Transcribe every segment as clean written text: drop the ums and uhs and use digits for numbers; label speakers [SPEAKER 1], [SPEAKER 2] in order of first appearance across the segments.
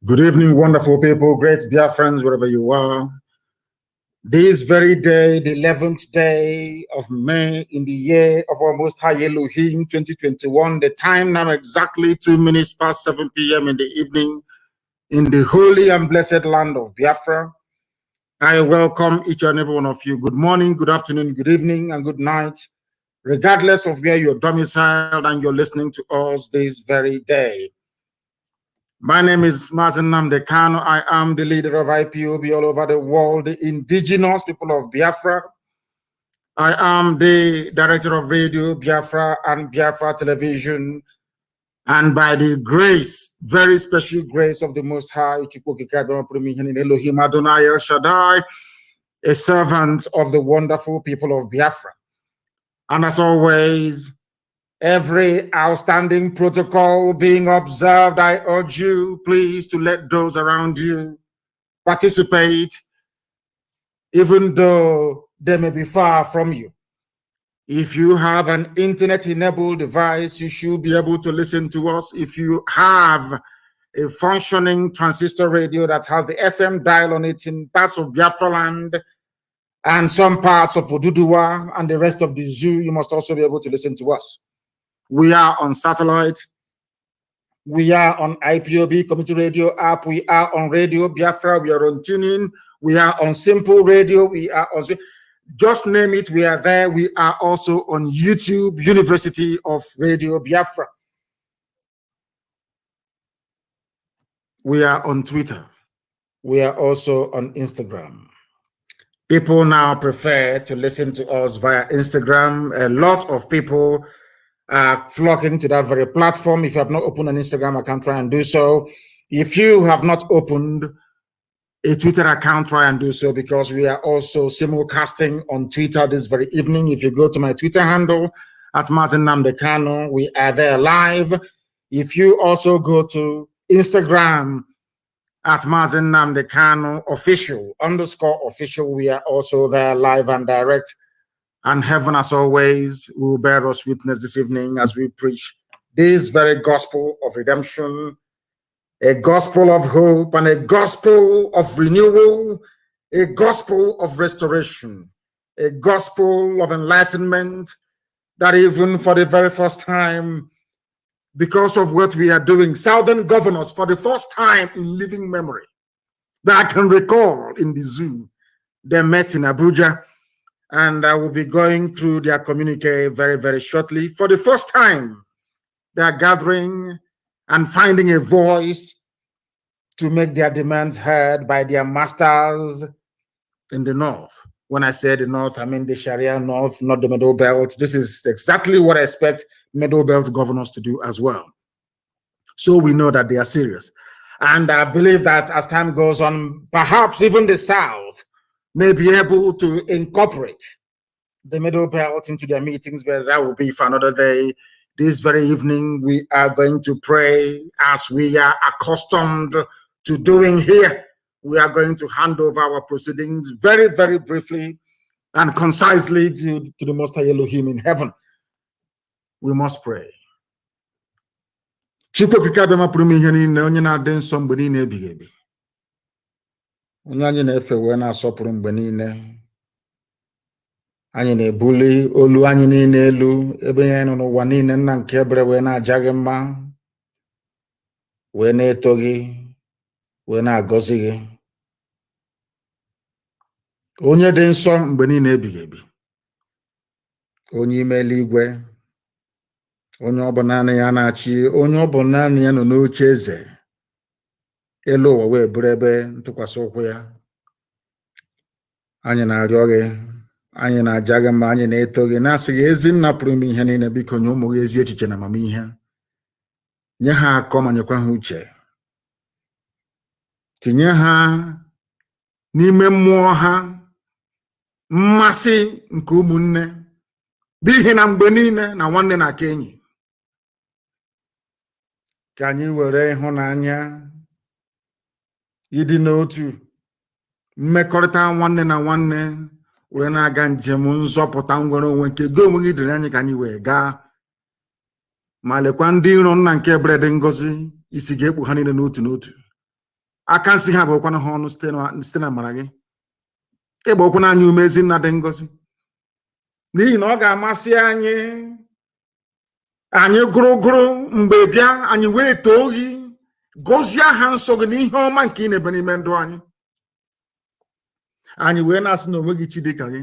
[SPEAKER 1] Good evening, wonderful people, great dear friends, wherever you are. This very day, the 11th day of May in the year of our Most High Elohim 2021, the time now exactly 2 minutes past 7 p.m. in the evening in the holy and blessed land of Biafra. I welcome each and every one of you. Good morning, good afternoon, good evening, and good night, regardless of where you're domiciled and you're listening to us this very day. My name is Mazi Nnamdi Kanu. I am the leader of IPOB all over the world, the indigenous people of Biafra. I am the director of Radio Biafra and Biafra Television. And by the grace, very special grace of the Most High, Elohim Adonai El Shaddai, a servant of the wonderful people of Biafra. And as always, every outstanding protocol being observed, I urge you, please, to let those around you participate, even though they may be far from you. If you have an internet-enabled device, you should be able to listen to us. If you have a functioning transistor radio that has the FM dial on it in parts of Biafra land and some parts of Oduduwa and the rest of the zoo, you must also be able to listen to us. We are on satellite. We are on IPOB Community Radio app. We are on Radio Biafra. We are on TuneIn. We are on Simple Radio. We are on, just name it, we are there. We are also on YouTube, University of Radio Biafra. We are on Twitter. We are also on Instagram. People now prefer to listen to us via Instagram. A lot of people are flocking to that very platform. If you have not opened an Instagram account, try and do so. If you have not opened a Twitter account, try and do so, because we are also simulcasting on Twitter this very evening. If you go to my Twitter handle at Mazi Nnamdi Kanu, we are there live. If you also go to Instagram at Mazi Nnamdi Kanu _official, we are also there live and direct. And heaven, as always, will bear us witness this evening as we preach this very gospel of redemption, a gospel of hope, and a gospel of renewal, a gospel of restoration, a gospel of enlightenment, that even for the very first time, because of what we are doing, Southern governors, for the first time in living memory, that I can recall in the zoo, they met in Abuja. And I will be going through their communique very, very shortly. For the first time, they are gathering and finding a voice to make their demands heard by their masters in the North. When I say the North, I mean the Sharia North, not the Middle Belt. This is exactly what I expect Middle Belt governors to do as well. So we know that they are serious. And I believe that as time goes on, perhaps even the South may be able to incorporate the Middle Belt into their meetings, but that will be for another day. This very evening, we are going to pray as we are accustomed to doing here. We are going to hand over our proceedings very, very briefly and concisely to the Most High Elohim in heaven. We must pray. Onye anyị na-efe wee na-asọpụrụ mgbe niile, anyị na-ebuli olu anyị niile elu ebe ya nọ n'ụwa niile, nna nke ebere wee na-aja gị mma, wee na-eto gị, wee na-agọzi gị, onye dị nsọ mgbe niile ebighị ebi, onye ime eluigwe, onye ọ bụ naanị ya na-achị, onye ọ bụ naanị ya nọ n'oche eze elu ụwa wee bụrụ ebe ntụkwasị ụkwụ ya. Anyị na-arịọ gị, anyị na-aja gị mma, anyị na-eto gị, na-asị gị ezi nna pụrụ ime ihe niile, biko nye ụmụ gị ezi echiche na amamihe, nye ha akọ ma nyekwa ha uche, tinye ha n'ime mmụọ ha mmasị nke ụmụnne, n'ihi na mgbe niile na nwanne na-aka enyi. Ka anyị were ịhụnanya, ịdị n'otu, mmekọrịta nwanne na nwanne wee na-aga njem nzọpụta nwere onwe nke gị onwe gị dịrị anyị ka anyị wee gaa. Ma lekwa ndị iro nna nke ebere dị ngọzi, isi ga-ekpu ha niile n'otu n'otu. I can't see how we're going to stay maragi. Ebe okwu na anyị Mazi Nnamdi Ngozi. N'ihi na ọ ga-amasị anyị gụrụ mgbe bịa anyị wee too gị gọzie aha nsọ gị n'ihe ọma nke ị na-ebe n'ime ndụ anyị. Anyị wee na-asị na onweghị chi dịka gị.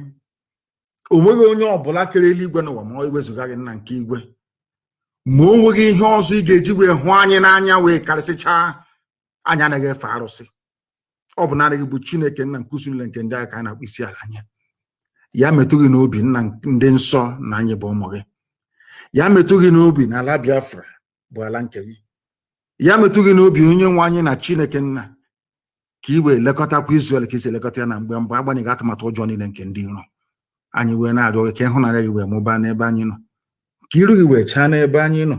[SPEAKER 1] Onweghị onye ọbụla kere eluigwe n'ụwa ma ọ ewezuga gị nna nke igwe. Ma o nweghị ihe ọzọ ị ga-eji wee hụ anyị n'anya wee karịsịchaa anyị anaghị efe arụsị. Ọ bụ naanị gị bụ Chineke nna nke usu niile nke ndị agha ka a na-akpụ isi ala anya. Ya metụ gị n'obi nna ndị nsọ na anyị bụ ụmụ gị. Ya metụ gị n'obi na ala Biafra bụ ala nke gị. Ya metụ gị n'obi onye nwe anyị na Chineke nna ka i wee lekọtakwa Israel ka isi elekọta ya na mgbe agbanyeghị atụmatụ ụjọ niile nke ndị iro. Anyị wee na-arịọ gị ka ịhụnanya gị wee mụbaa n'ebe anyị nọ, ka iru gị wee chaa n'ebe anyị nọ,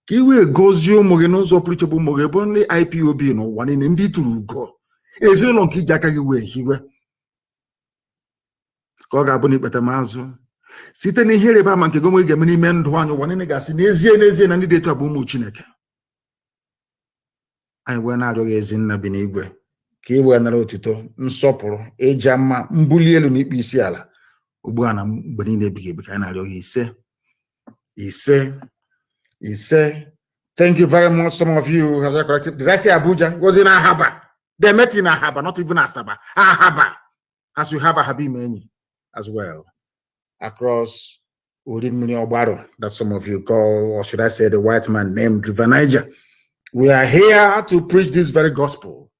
[SPEAKER 1] ka i wee gọzie ụmụ gị n'ụzọ pụrụ iche bụ ụmụ gị bụ ndị IPOB n'ụwa niile ndị tụrụ ugo, ezinụlọ nke iji aka gị wee hiwe, ka ọ ga-abụ na ikpeta mazụ site n'ihe ịrịba ama nke gị onwe ga-eme n'ime ndụ anyị. Ụwa niile ga-asị n'ezie na ndị dị etu a bụ ụmụ Chineke. Anyị wee na-arịọ gị ezi nna bi n'igwe ka i wee nara otuto, nsọpụrụ, ịja mma, mbuli elu na ikpe isi ala ugbu a na mgbe niile ebighị ebi. Ka anyị na-arịọ gị ise. Thank you very much. Some of you have corrected. Did I say Abuja? It was in Ahaba. They met in Ahaba, not even Asaba. Ahaba. As we have a Habimeni as well. Across Udimini Obaro, that some of you call, or should I say the white man named River Niger. We are here to preach this very gospel.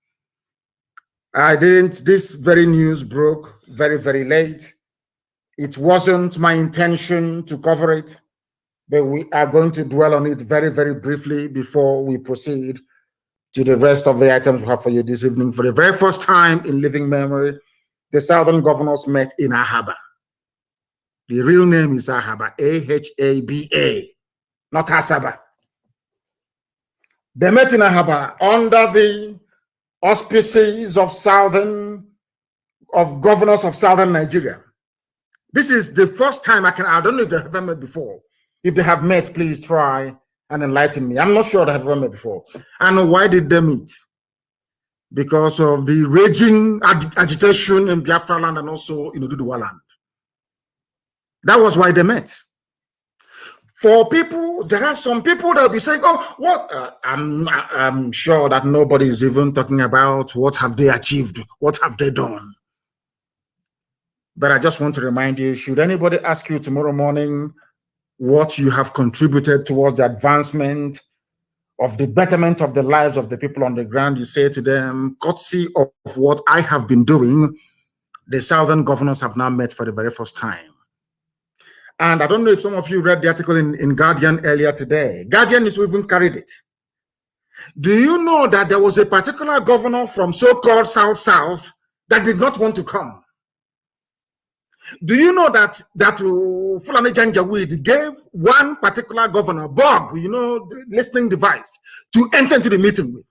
[SPEAKER 1] This very news broke very, very late. It wasn't my intention to cover it, but we are going to dwell on it very, very briefly before we proceed to the rest of the items we have for you this evening. For the very first time in living memory, the Southern governors met in Ahaba. The real name is Ahaba, A-H-A-B-A, not Asaba. They met in Ahaba under the auspices of governors of Southern Nigeria. This is the first time I don't know if they have ever met before. If they have met, please try and enlighten me. I'm not sure they have ever met before. And why did they meet? Because of the raging agitation in Biafra land and also in Oduduwa land. That was why they met. For people, there are some people that will be saying, oh, what? I'm sure that nobody is even talking about what have they achieved, what have they done. But I just want to remind you, should anybody ask you tomorrow morning what you have contributed towards the advancement of the betterment of the lives of the people on the ground, you say to them, courtesy of what I have been doing, the Southern governors have now met for the very first time. And I don't know if some of you read the article in Guardian earlier today. Guardian is even carried it. Do you know that there was a particular governor from so-called South that did not want to come? Do you know that Fulani Janjaweed gave one particular governor, Bob, the listening device, to enter into the meeting with?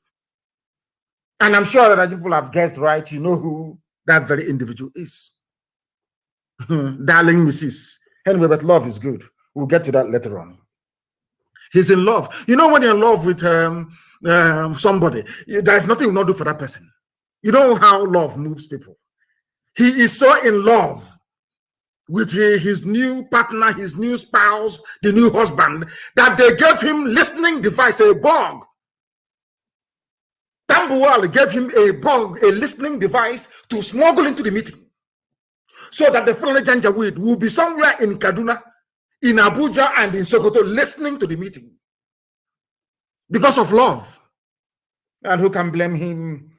[SPEAKER 1] And I'm sure that people have guessed right. You know who that very individual is. Darling Mrs. Anyway, but love is good. We'll get to that later on. He's in love. You know, when you're in love with somebody, there's nothing you not do for that person. You know how love moves people. He is so in love with his new partner, his new spouse, the new husband, that they gave him listening device, a bug. Tambuwal gave him a bug, a listening device to smuggle into the meeting, so that the Fulani Janjaweed will be somewhere in Kaduna, in Abuja, and in Sokoto listening to the meeting because of love. And who can blame him?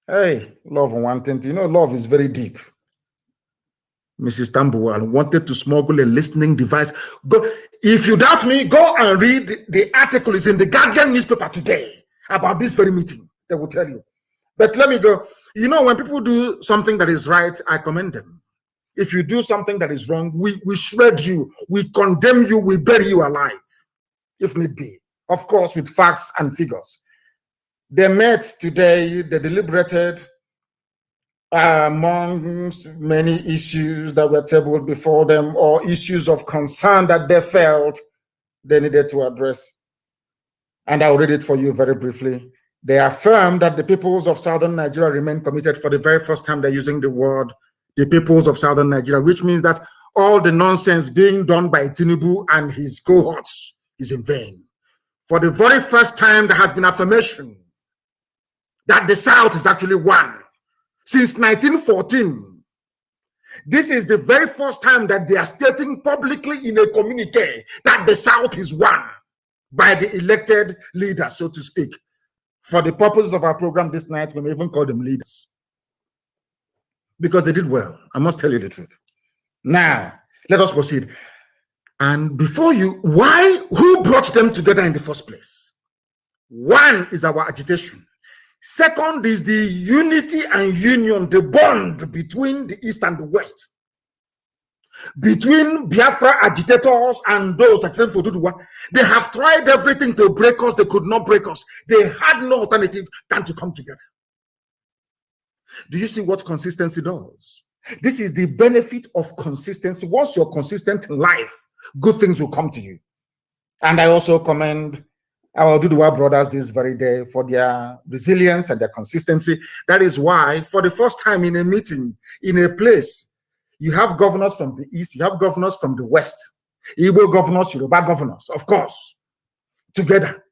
[SPEAKER 1] Hey, love and one thing, love is very deep. Mrs. Tambuwal wanted to smuggle a listening device. Go, if you doubt me, go and read the article. It's in the Guardian newspaper today about this very meeting. They will tell you. But let me go. When people do something that is right, I commend them. If you do something that is wrong, we shred you, we condemn you, we bury you alive, if need be. Of course, with facts and figures. They met today, they deliberated amongst many issues that were tabled before them, or issues of concern that they felt they needed to address. And I'll read it for you very briefly. They affirm that the peoples of southern Nigeria remain committed. For the very first time, they're using the word the peoples of southern Nigeria, which means that all the nonsense being done by Tinubu and his cohorts is in vain. For the very first time, there has been affirmation that the South is actually one. Since 1914, this is the very first time that they are stating publicly in a communique that the South is one by the elected leaders, so to speak. For the purposes of our program this night, we may even call them leaders, because they did well. I must tell you the truth. Now, let us proceed. And before you, who brought them together in the first place? One is our agitation. Second is the unity and union, the bond between the East and the West. Between Biafra agitators and those agitating for Duduwa. They have tried everything to break us. They could not break us. They had no alternative than to come together. Do you see what consistency does? This is the benefit of consistency. Once you're consistent in life, good things will come to you. And I also commend our Duduwa brothers this very day for their resilience and their consistency. That is why, for the first time in a meeting, in a place, you have governors from the East, you have governors from the West, Igbo governors, Yoruba governors, of course, together,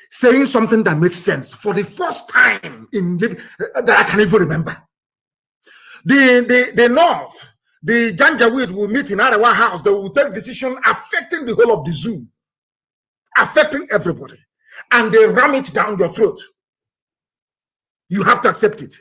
[SPEAKER 1] saying something that makes sense for the first time that I can even remember. The North, the Janjaweed will meet in Arawa House. They will take decision affecting the whole of the zoo, affecting everybody, and they ram it down your throat. You have to accept it.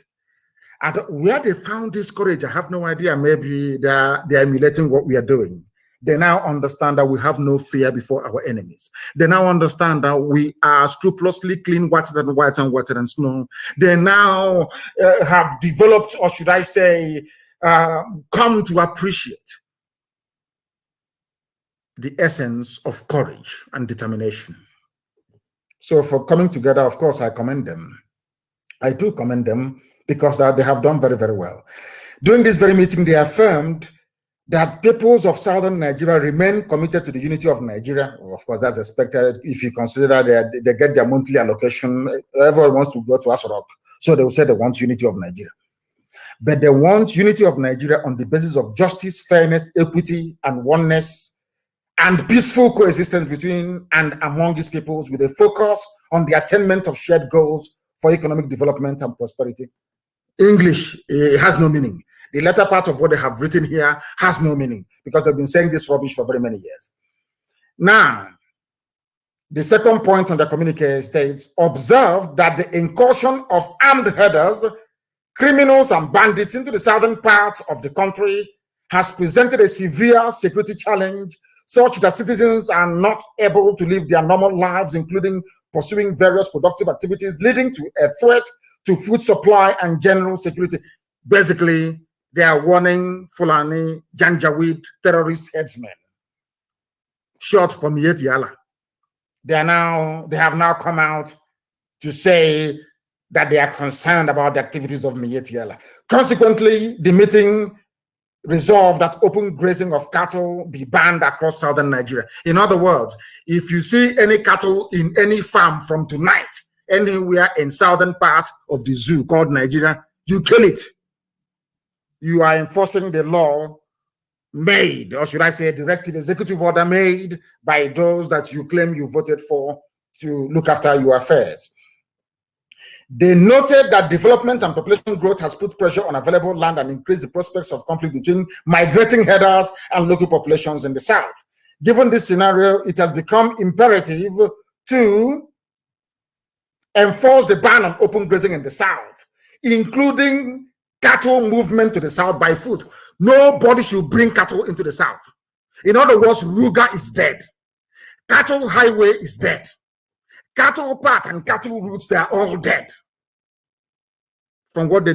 [SPEAKER 1] And where they found this courage, I have no idea. Maybe they are emulating what we are doing. They now understand that we have no fear before our enemies. They now understand that we are scrupulously clean, whiter than white and whiter than snow. They now have developed, or should I say, come to appreciate the essence of courage and determination. So for coming together, of course, I commend them. I do commend them because they have done very, very well. During this very meeting, they affirmed that peoples of southern Nigeria remain committed to the unity of Nigeria. Well, of course, that's expected if you consider they get their monthly allocation. Everyone wants to go to Asorok, so they will say they want unity of Nigeria. But they want unity of Nigeria on the basis of justice, fairness, equity, and oneness, and peaceful coexistence between and among these peoples, with a focus on the attainment of shared goals for economic development and prosperity. English has no meaning. The latter part of what they have written here has no meaning because they've been saying this rubbish for very many years. Now, the second point on the communique states, observe that the incursion of armed herders, criminals, and bandits into the southern part of the country has presented a severe security challenge such that citizens are not able to live their normal lives, including pursuing various productive activities, leading to a threat to food supply and general security. Basically, they are warning Fulani, Janjaweed, terrorist headsmen, short for Miet Yala. They have now come out to say that they are concerned about the activities of Miet Yala. Consequently, the meeting resolved that open grazing of cattle be banned across southern Nigeria. In other words, if you see any cattle in any farm from tonight, anywhere in southern part of the zoo called Nigeria, you kill it. You are enforcing the law made, or should I say a directive executive order made by those that you claim you voted for to look after your affairs. They noted that development and population growth has put pressure on available land and increased the prospects of conflict between migrating herders and local populations in the south. Given this scenario, it has become imperative to enforce the ban on open grazing in the south, including cattle movement to the south by foot. Nobody should bring cattle into the south. In other words, Ruga is dead. Cattle highway is dead. Cattle path and cattle routes, they are all dead. From what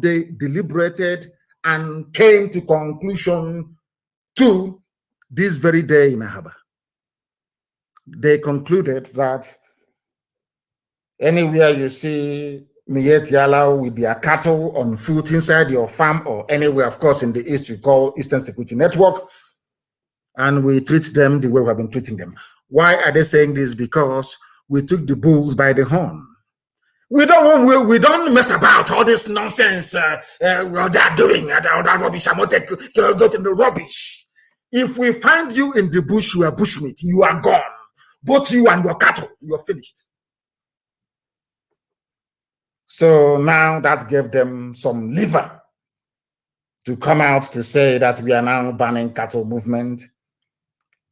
[SPEAKER 1] they deliberated and came to conclusion to this very day in Ahaba. They concluded that anywhere you see Miet Yala with their cattle on foot inside your farm or anywhere, of course, in the East, you call Eastern Security Network, and we treat them the way we have been treating them. Why are they saying this? Because we took the bulls by the horn. We don't mess about all this nonsense they're doing, that rubbish. I'm not go to the rubbish. If we find you in the bush, you are bushmeat, you are gone. Both you and your cattle, you're finished. So now that gave them some liver to come out to say that we are now banning cattle movement.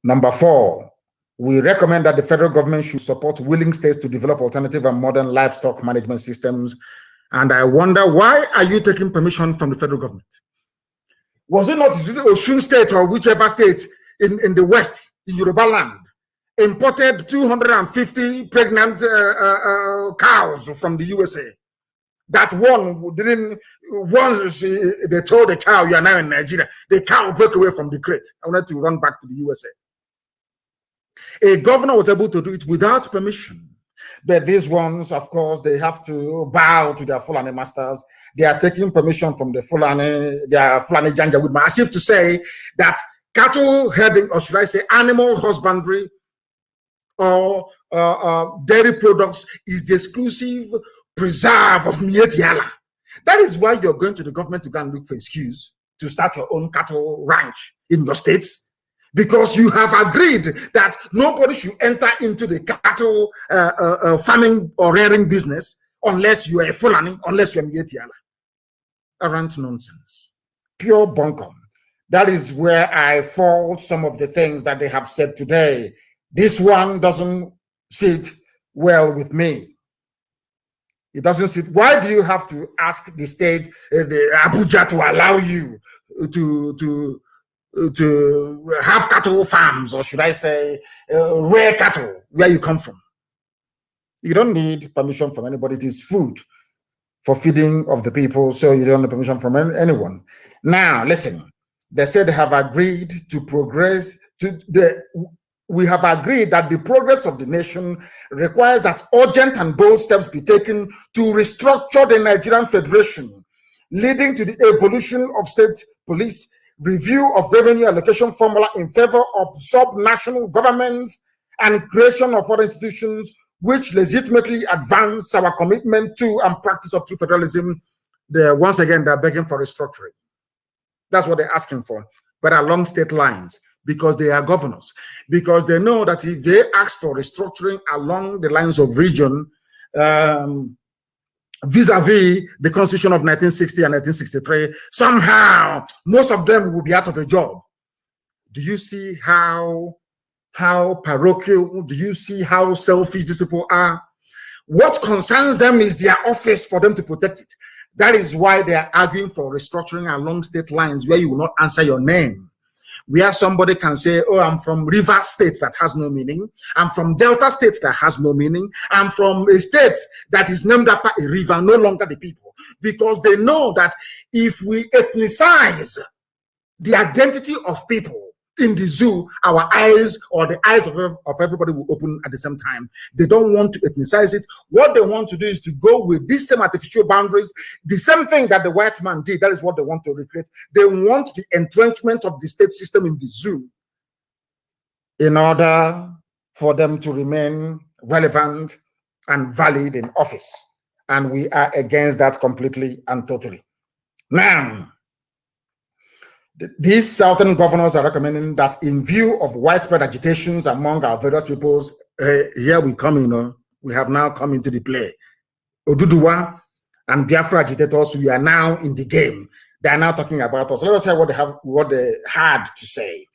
[SPEAKER 1] Number 4, we recommend that the federal government should support willing states to develop alternative and modern livestock management systems. And I wonder, why are you taking permission from the federal government? Was it not the Osun state or whichever state in the West, in Yoruba land, imported 250 pregnant cows from the USA? That one didn't, once they told the cow, you are now in Nigeria, the cow broke away from the crate. I wanted to run back to the USA. A governor was able to do it without permission. But these ones, of course, they have to bow to their Fulani masters. They are taking permission from the Fulani, their Fulani Janjaweed, as if to say that cattle herding, or should I say animal husbandry or dairy products is the exclusive preserve of Mietiala. That is why you're going to the government to go and look for excuse to start your own cattle ranch in your states, because you have agreed that nobody should enter into the cattle farming or rearing business unless you are a Fulani, unless you're Mietiala. Arrant nonsense, pure bunkum. That is where I fault some of the things that they have said today. This one doesn't sit well with me. It doesn't sit. Why do you have to ask the state, the Abuja, to allow you to have cattle farms, or should I say, rare cattle, where you come from? You don't need permission from anybody. It is food for feeding of the people, so you don't need permission from anyone. Now, listen, they said they have agreed to progress we have agreed that the progress of the nation requires that urgent and bold steps be taken to restructure the Nigerian Federation, leading to the evolution of state police, review of revenue allocation formula in favor of sub-national governments, and creation of other institutions which legitimately advance our commitment to and practice of true federalism. Once again, they're begging for restructuring. That's what they're asking for, but along state lines, because they are governors, because they know that if they ask for restructuring along the lines of region, vis-a-vis the Constitution of 1960 and 1963, somehow most of them will be out of a job. Do you see how parochial, do you see how selfish these people are? What concerns them is their office for them to protect it. That is why they are arguing for restructuring along state lines where you will not answer your name. Where somebody can say, oh, I'm from Rivers State, that has no meaning. I'm from Delta State, that has no meaning. I'm from a state that is named after a river, no longer the people. Because they know that if we ethnicize the identity of people in the zoo, our eyes, or the eyes of everybody, will open at the same time. They don't want to ethnicize it. What they want to do is to go with these same artificial boundaries, the same thing that the white man did. That is what they want to recreate. They want the entrenchment of the state system in the zoo in order for them to remain relevant and valid in office. And we are against that completely and totally. Now, these southern governors are recommending that in view of widespread agitations among our various peoples, here we come, we have now come into the play. Oduduwa and Biafra agitators, we are now in the game. They are now talking about us. Let us hear what they had to say.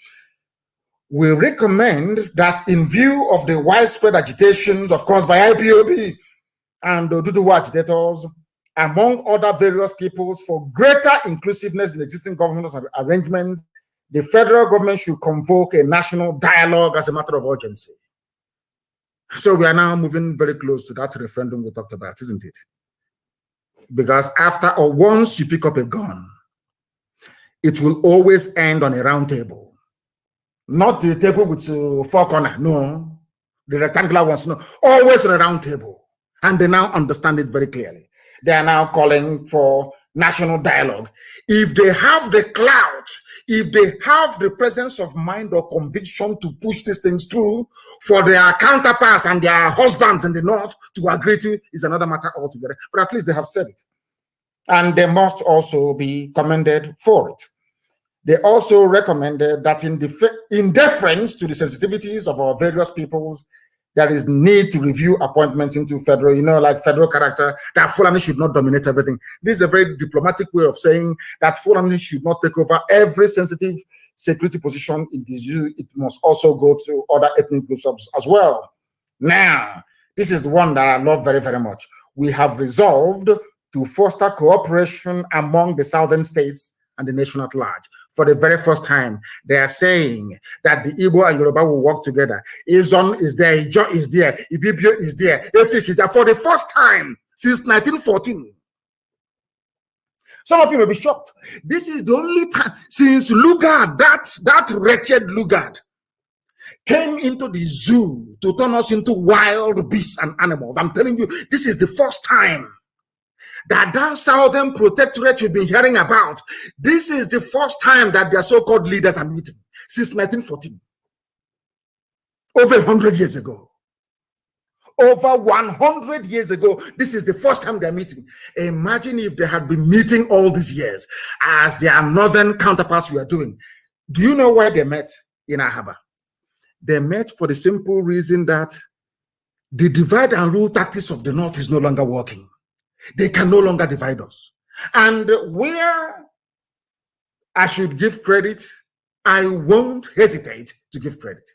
[SPEAKER 1] We recommend that in view of the widespread agitations, of course, by IPOB and Oduduwa agitators, among other various peoples, for greater inclusiveness in existing governance arrangements, the federal government should convoke a national dialogue as a matter of urgency. So we are now moving very close to that referendum we talked about, isn't it? Because after or once you pick up a gun, it will always end on a round table. Not the table with 4 corners, no. The rectangular ones, no. Always on a round table. And they now understand it very clearly. They are now calling for national dialogue, if they have the clout, if they have the presence of mind or conviction to push these things through for their counterparts and their husbands in the North to agree to, is another matter altogether. But at least they have said it. And they must also be commended for it. They also recommended that in deference to the sensitivities of our various peoples, there is need to review appointments into federal, like federal character, that Fulani should not dominate everything. This is a very diplomatic way of saying that Fulani should not take over every sensitive security position in the zoo. It must also go to other ethnic groups as well. Now, this is one that I love very, very much. We have resolved to foster cooperation among the southern states and the nation at large. For the very first time, they are saying that the Igbo and Yoruba will work together. Izon is there, Ijo is there, Ibibio is there, Efik is there. For the first time since 1914. Some of you may be shocked. This is the only time since Lugard, that wretched Lugard, came into the zoo to turn us into wild beasts and animals. I'm telling you, this is the first time that southern protectorate you've been hearing about, this is the first time that their so-called leaders are meeting since 1914. Over 100 years ago. Over 100 years ago, this is the first time they're meeting. Imagine if they had been meeting all these years as their northern counterparts were doing. Do you know why they met in Ahaba? They met for the simple reason that the divide and rule tactics of the North is no longer working. They can no longer divide us. And where I should give credit, I won't hesitate to give credit.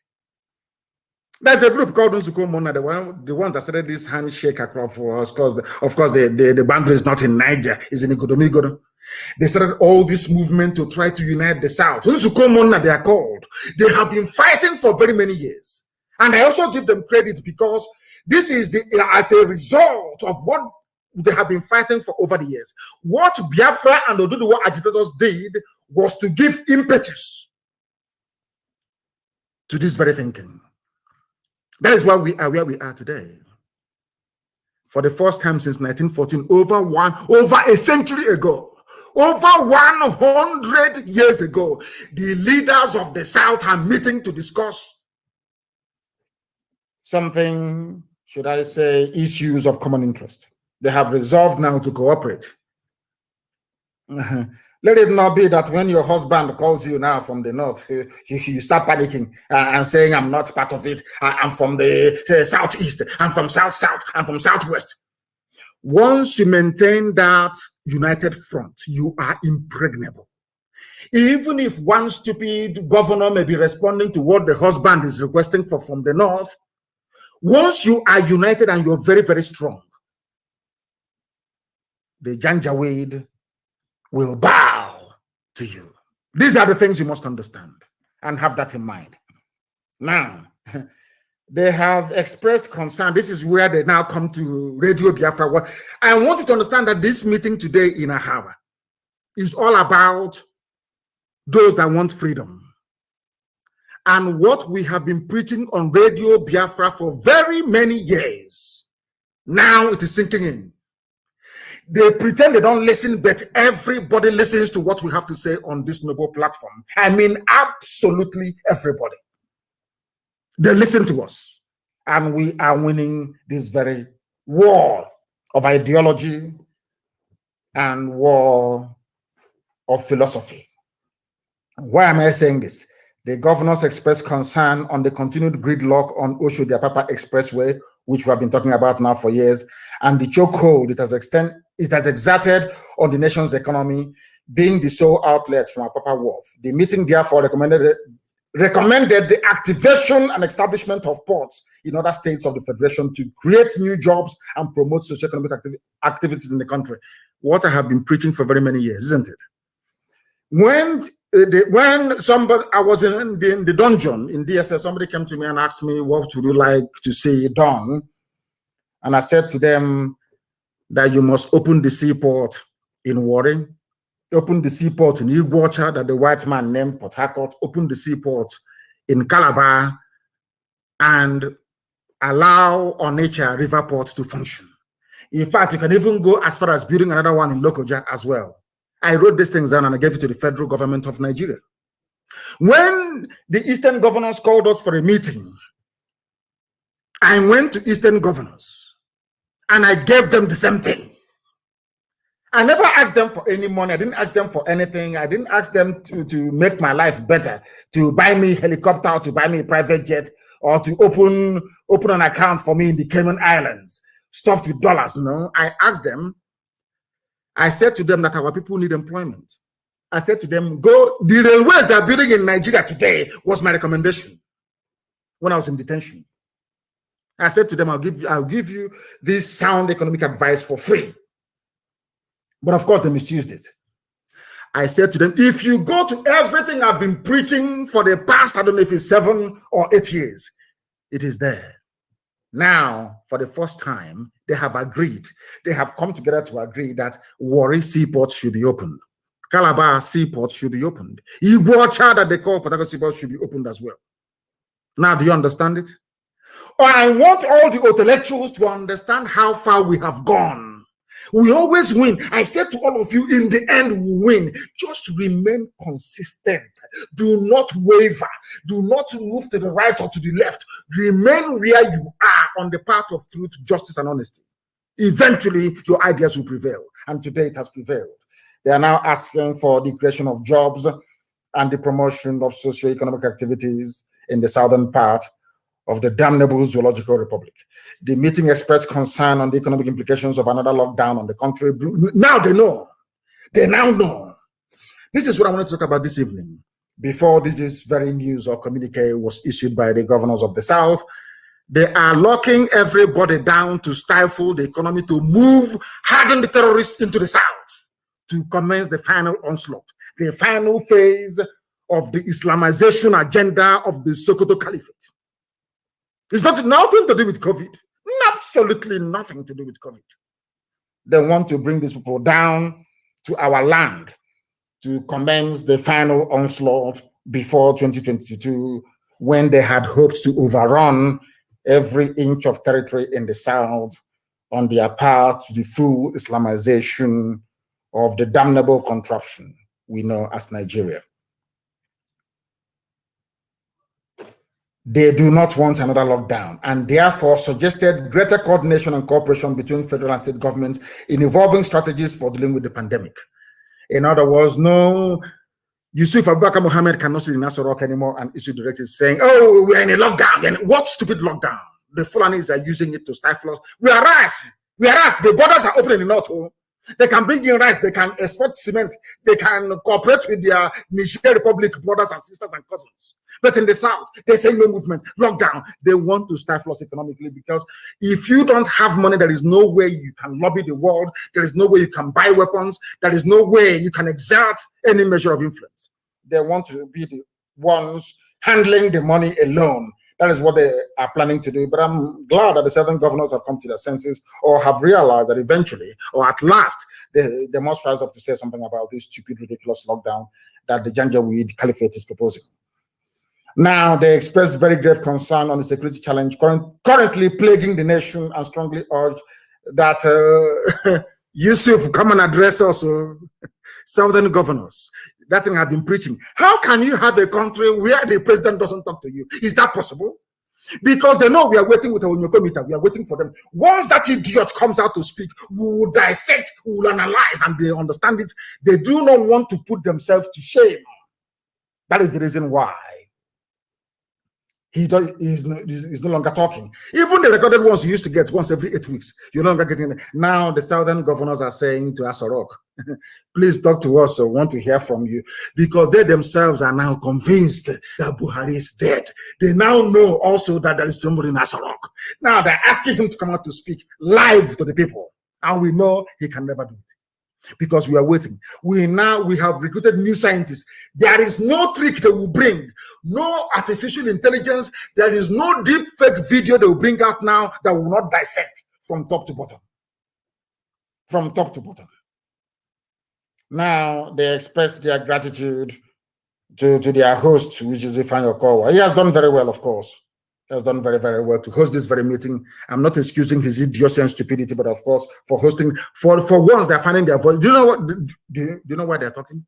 [SPEAKER 1] There's a group called Nzuko Mona, the ones that started this handshake across for us, because of course the boundary is not in Niger, it's in Igodomigodo. They started all this movement to try to unite the South. Nzuko Mona, they are called. They have been fighting for very many years. And I also give them credit because this is as a result of what they have been fighting for over the years. What Biafra and Oduduwa agitators did was to give impetus to this very thinking. That is why we are where we are today. For the first time since 1914, over a century ago, over 100 years ago, the leaders of the South are meeting to discuss something, should I say, issues of common interest. They have resolved now to cooperate. Let it not be that when your husband calls you now from the North, you start panicking and saying, I'm not part of it. I'm from the Southeast. I'm from South, I'm from Southwest. Once you maintain that united front, you are impregnable. Even if one stupid governor may be responding to what the husband is requesting from the North, once you are united and you're very, very strong, the Janjaweed will bow to you. These are the things you must understand and have that in mind. Now, they have expressed concern. This is where they now come to Radio Biafra. I want you to understand that this meeting today in Ahava is all about those that want freedom. And what we have been preaching on Radio Biafra for very many years, now it is sinking in. They pretend they don't listen, but everybody listens to what we have to say on this noble platform. I mean, absolutely everybody. They listen to us. And we are winning this very war of ideology and war of philosophy. Why am I saying this? The governors expressed concern on the continued gridlock on Oshodi-Apapa Expressway, which we have been talking about now for years, and the chokehold it has exerted on the nation's economy, being the sole outlet from Apapa Wharf. The meeting therefore recommended the activation and establishment of ports in other states of the Federation to create new jobs and promote socioeconomic activities in the country. What I have been preaching for very many years, isn't it? When I was in the dungeon in DSS, somebody came to me and asked me, what would you like to see done? And I said to them that you must open the seaport in Warri, open the seaport in Iguacha that the white man named Port Harcourt, open the seaport in Calabar, and allow Onitsha River Port to function. In fact, you can even go as far as building another one in Lokoja as well. I wrote these things down and I gave it to the federal government of Nigeria. When the Eastern governors called us for a meeting, I went to Eastern governors and I gave them the same thing. I never asked them for any money. I didn't ask them for anything. I didn't ask them to make my life better, to buy me a helicopter, to buy me a private jet, or to open an account for me in the Cayman Islands, stuffed with dollars. No, I asked them, I said to them that our people need employment. I said to them, go, the railways they're building in Nigeria today was my recommendation when I was in detention. I said to them, I'll give you this sound economic advice for free. But of course, they misused it. I said to them, if you go to everything I've been preaching for the past, I don't know if it's 7 or 8 years, it is there. Now, for the first time, they have agreed. They have come together to agree that Warri Seaport should be opened. Calabar Seaport should be opened. Iguacha, that they call Port Harcourt Seaport, should be opened as well. Now, do you understand it? Or I want all the intellectuals to understand how far we have gone. We always win. I said to all of you, in the end, we win. Just remain consistent. Do not waver. Do not move to the right or to the left. Remain where you are on the path of truth, justice, and honesty. Eventually, your ideas will prevail. And today it has prevailed. They are now asking for the creation of jobs and the promotion of socio-economic activities in the southern part of the damnable Zoological Republic. The meeting expressed concern on the economic implications of another lockdown on the country. Now they know. They now know. This is what I wanted to talk about this evening. Before this very news or communique was issued by the governors of the South, they are locking everybody down to stifle the economy, to move, harden the terrorists into the South, to commence the final onslaught, the final phase of the Islamization agenda of the Sokoto Caliphate. It's nothing to do with COVID. Absolutely nothing to do with COVID. They want to bring these people down to our land to commence the final onslaught before 2022, when they had hoped to overrun every inch of territory in the South on their path to the full Islamization of the damnable contraption we know as Nigeria. They do not want another lockdown, and therefore suggested greater coordination and cooperation between federal and state governments in evolving strategies for dealing with the pandemic. In other words, no, Yusuf Abubakar Mohammed cannot sit in Aso Rock anymore and issue directives saying, oh, we're in a lockdown. And what stupid lockdown? The Fulanis are using it to stifle us. Whereas the borders are open in the north. They can bring in rice, they can export cement, they can cooperate with their Niger Republic brothers and sisters and cousins. But in the South, they say no movement, lockdown. They want to stifle us economically, because if you don't have money, there is no way you can lobby the world, there is no way you can buy weapons, there is no way you can exert any measure of influence. They want to be the ones handling the money alone. That is what they are planning to do. But I'm glad that the southern governors have come to their senses, or have realized that eventually, or at last, they must rise up to say something about this stupid, ridiculous lockdown that the Janjaweed Caliphate is proposing. Now, they express very grave concern on the security challenge currently plaguing the nation, and strongly urge that Yusuf come and address also southern governors. That thing I've been preaching. How can you have a country where the president doesn't talk to you? Is that possible? Because they know we are waiting with our Onyoko. We are waiting for them. Once that idiot comes out to speak, we will dissect, we will analyze, and they understand it. They do not want to put themselves to shame. That is the reason why he's no longer talking. Even the recorded ones you used to get once every 8 weeks, you're no longer getting it. Now the southern governors are saying to Aso Rock, please talk to us, so we want to hear from you, because they themselves are now convinced that Buhari is dead. They now know also that there is somebody in Aso Rock. Now they're asking him to come out to speak live to the people, and we know he can never do it, because we are waiting. We have recruited new scientists. There is no trick they will bring, no artificial intelligence. There is no deep fake video they will bring out now that will not dissect from top to bottom. From top to bottom. Now they express their gratitude to their host, which is Ifeanyi Okowa. He has done very well, of course. has done very, very well to host this very meeting. I'm not excusing his idiocy and stupidity, but of course, for hosting, for once, they're finding their voice. Do you know what? Do you know why they're talking?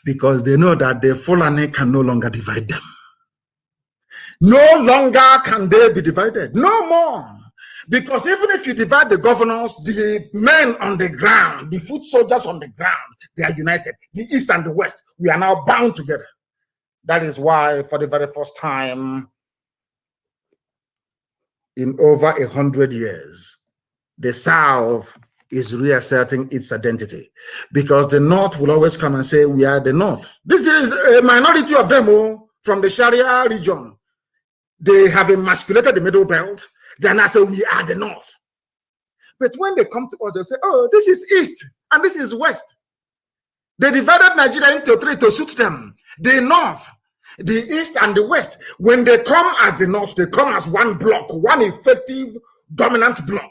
[SPEAKER 1] Because they know that the Fulani can no longer divide them. No longer can they be divided. No more. Because even if you divide the governors, the men on the ground, the foot soldiers on the ground, they are united. The East and the West, we are now bound together. That is why, for the very first time in over 100 years, the South is reasserting its identity. Because the North will always come and say, we are the North. This is a minority of them from the Sharia region. They have emasculated the Middle Belt. They now say, we are the North. But when they come to us, they say, oh, this is East and this is West. They divided Nigeria into three to suit them. The North, the East, and the West. When they come as the North, they come as one block, one effective, dominant block.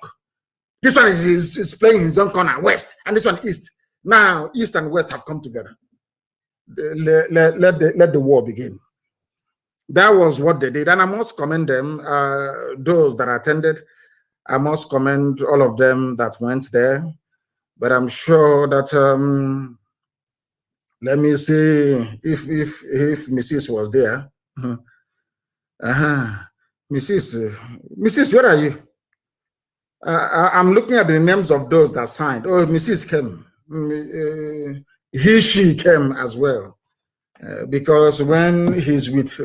[SPEAKER 1] This one is playing his own corner, West, and this one East. Now, East and West have come together. Let the war begin. That was what they did, and I must commend them, those that attended. I must commend all of them that went there. But I'm sure that let me see if Mrs. was there. Mrs. Where are you? I'm looking at the names of those that signed. Oh, Mrs. came. She came as well. Because when he's with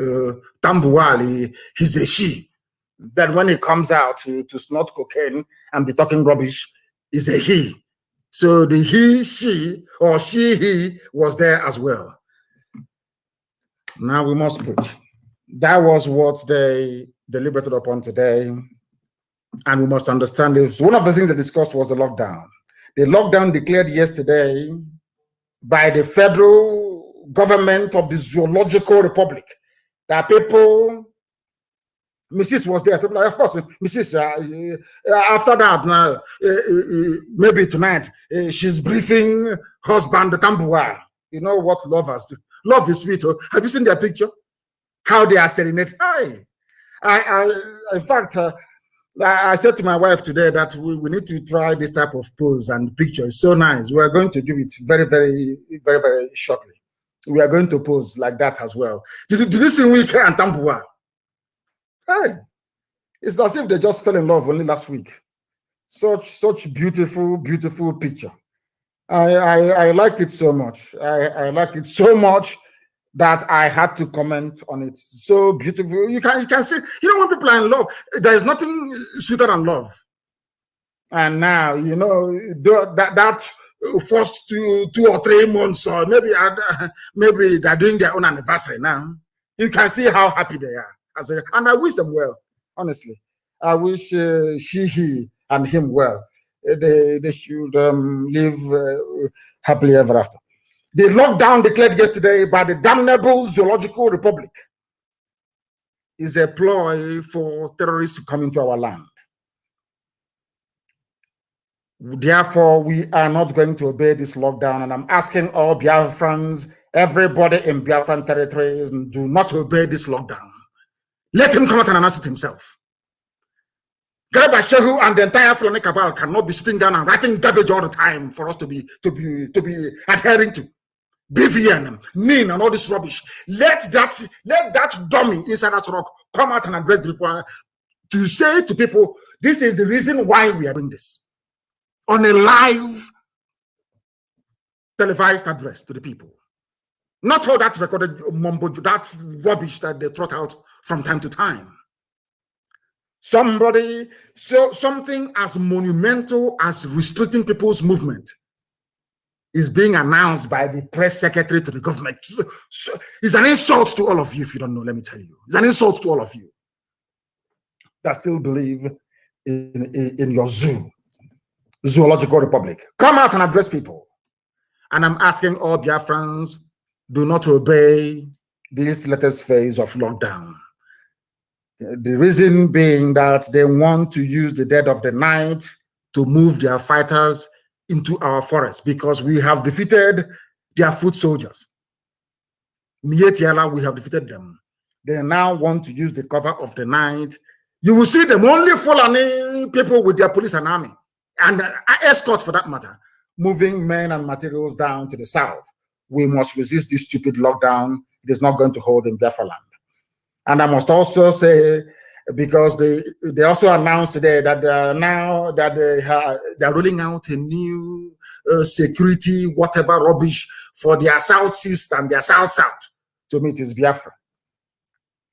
[SPEAKER 1] Tambuwal, he's a she. Then when he comes out to snort cocaine and be talking rubbish, is a he. So the he, she, or she, he was there as well. Now we must preach. That was what they deliberated upon today. And we must understand this. One of the things they discussed was the lockdown. The lockdown declared yesterday by the federal government of the Zoological Republic. That people, Mrs. was there. People, of course, Mrs. After that, now maybe tonight she's briefing husband Tambuwal. You know what lovers do. Love is sweet. Oh. Have you seen their picture? How they are serenade. Hi. In fact, I said to my wife today that we need to try this type of pose and picture. It's so nice. We are going to do it very, very, very, very shortly. We are going to pose like that as well. Did you see Wike and Tambuwal? Hey, it's as if they just fell in love only last week. Such beautiful, beautiful picture. I liked it so much. I liked it so much that I had to comment on it. So beautiful. You can see, you know, when people are in love, there is nothing sweeter than love. And now, you know, that first 2 or 3 months, or maybe they're doing their own anniversary now. You can see how happy they are. And I wish them well, honestly. I wish he, and him well. They should live happily ever after. The lockdown declared yesterday by the damnable Zoological Republic is a ploy for terrorists to come into our land. Therefore, we are not going to obey this lockdown, and I'm asking all Biafrans, everybody in Biafran territories, do not obey this lockdown. Let him come out and announce it himself. Garba Shehu and the entire Fulani cabal cannot be sitting down and writing garbage all the time for us to be adhering to. BVN, NIN, and all this rubbish. Let that dummy inside that rock come out and address the people to say to people, this is the reason why we are doing this. On a live televised address to the people. Not all that recorded mumbo, that rubbish that they trot out from time to time. Something as monumental as restricting people's movement is being announced by the press secretary to the government. So it's an insult to all of you if you don't know, let me tell you. It's an insult to all of you that still believe in your Zoological Republic. Come out and address people. And I'm asking all Biafrans, do not obey this latest phase of lockdown. The reason being that they want to use the dead of the night to move their fighters into our forests because we have defeated their foot soldiers. Mietiala, we have defeated them. They now want to use the cover of the night. You will see them only Fulani people with their police and army, and escort for that matter, moving men and materials down to the south. We must resist this stupid lockdown. It is not going to hold in Biafra land. And I must also say, because they also announced today that now that they're rolling out a new security, whatever rubbish for their southeast and their south. To me, it is Biafra.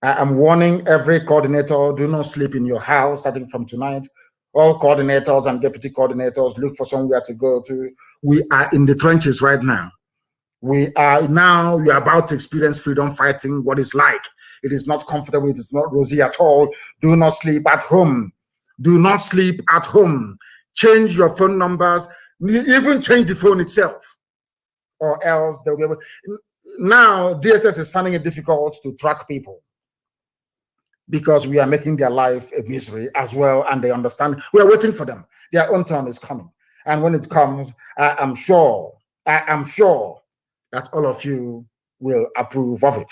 [SPEAKER 1] I am warning every coordinator, do not sleep in your house starting from tonight. All coordinators and deputy coordinators, look for somewhere to go to. We are in the trenches right now. We are about to experience freedom fighting, what it's like. It is not comfortable. It is not rosy at all. Do not sleep at home. Do not sleep at home. Change your phone numbers. Even change the phone itself. Or else they'll be able. Now, DSS is finding it difficult to track people because we are making their life a misery as well. And they understand. We are waiting for them. Their own turn is coming. And when it comes, I am sure that all of you will approve of it.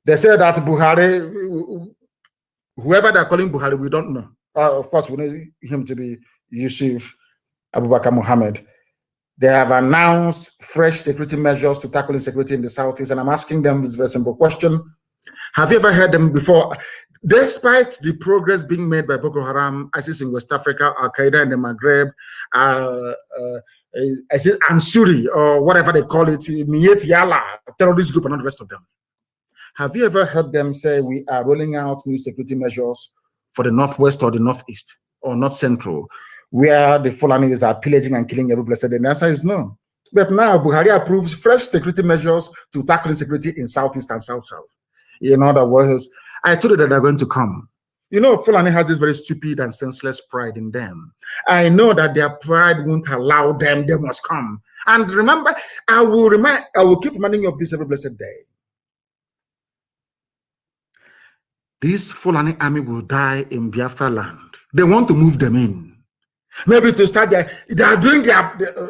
[SPEAKER 1] They say that Buhari, whoever they're calling Buhari, we don't know. Of course, we know him to be Yusuf Abubakar Mohammed. They have announced fresh security measures to tackle insecurity in the southeast. And I'm asking them this very simple question. Have you ever heard them before? Despite the progress being made by Boko Haram, ISIS in West Africa, Al-Qaeda in the Maghreb, Ansuri, or whatever they call it, Miyet Yala, terrorist group, and all the rest of them. Have you ever heard them say we are rolling out new security measures for the northwest or the northeast or north central, where the Fulanis are pillaging and killing every blessed day? The answer is no. But now Buhari approves fresh security measures to tackle insecurity in southeast and south-south. In other words, I told you that they're going to come. You know, Fulani has this very stupid and senseless pride in them. I know that their pride won't allow them. They must come. And remember, I will keep reminding you of this every blessed day. This Fulani army will die in Biafra land. They want to move them in. Maybe to start they are doing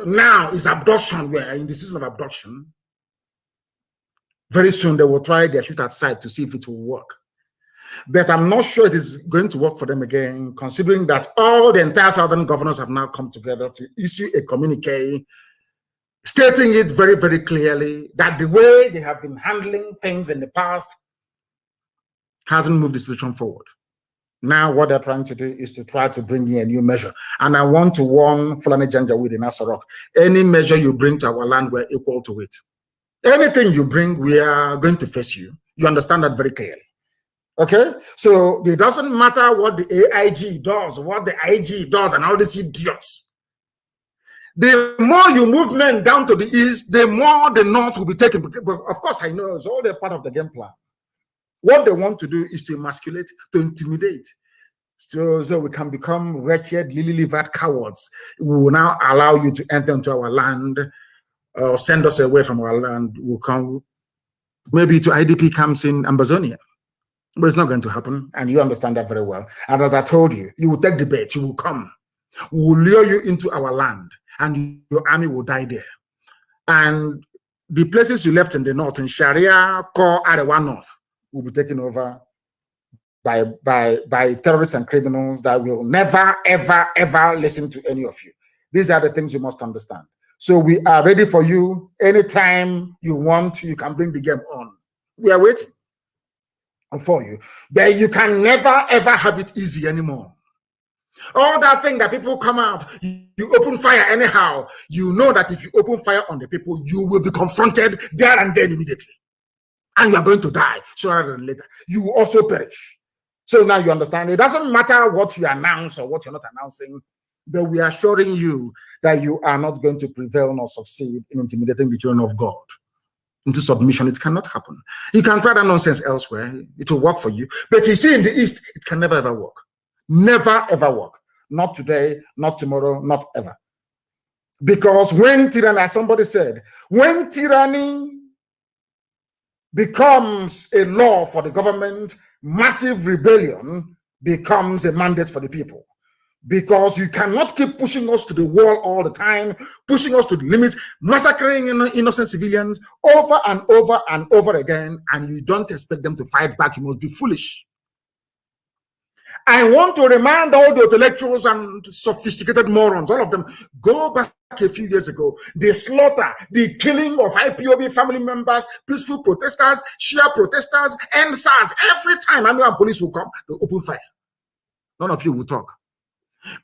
[SPEAKER 1] now is abduction. We are in the season of abduction. Very soon they will try their shoot at sight to see if it will work. But I'm not sure it is going to work for them again, considering that all the entire southern governors have now come together to issue a communique stating it very, very clearly that the way they have been handling things in the past hasn't moved the situation forward. Now what they're trying to do is to try to bring in a new measure. And I want to warn Fulani Janjaweed in Asarok, any measure you bring to our land, we're equal to it. Anything you bring, we are going to face you. You understand that very clearly. Okay? So it doesn't matter what the AIG does, what the IG does, and all these idiots. The more you move men down to the east, the more the north will be taken. But of course, I know it's all the part of the game plan. What they want to do is to emasculate, to intimidate. So we can become wretched, lily-livered cowards. We will now allow you to enter into our land or send us away from our land. We'll come maybe to IDP camps in Amazonia. But it's not going to happen, and you understand that very well. And as I told you, you will take the bait, you will come. We will lure you into our land, and your army will die there. And the places you left in the north, in Sharia, Kor, Arewa North, will be taken over by terrorists and criminals that will never, ever, ever listen to any of you. These are the things you must understand. So we are ready for you. Anytime you want, you can bring the game on. We are waiting for you. But you can never, ever have it easy anymore. All that thing that people come out, you open fire anyhow. You know that if you open fire on the people, you will be confronted there and then immediately. And you are going to die sooner than later. You will also perish. So now you understand. It doesn't matter what you announce or what you're not announcing, but we are assuring you that you are not going to prevail nor succeed in intimidating the children of God into submission. It cannot happen. You can try that nonsense elsewhere. It will work for you. But you see, in the East, it can never, ever work. Never, ever work. Not today, not tomorrow, not ever. Because when tyranny, as somebody said, when tyranny becomes a law for the government, massive rebellion becomes a mandate for the people. Because you cannot keep pushing us to the wall all the time, pushing us to the limits, massacring innocent civilians over and over and over again, and you don't expect them to fight back. You must be foolish. I want to remind all the intellectuals and sophisticated morons, all of them, go back a few years ago. The slaughter, the killing of IPOB family members, peaceful protesters, Shia protesters, and SARS. Every time Army and police will come, they open fire. None of you will talk.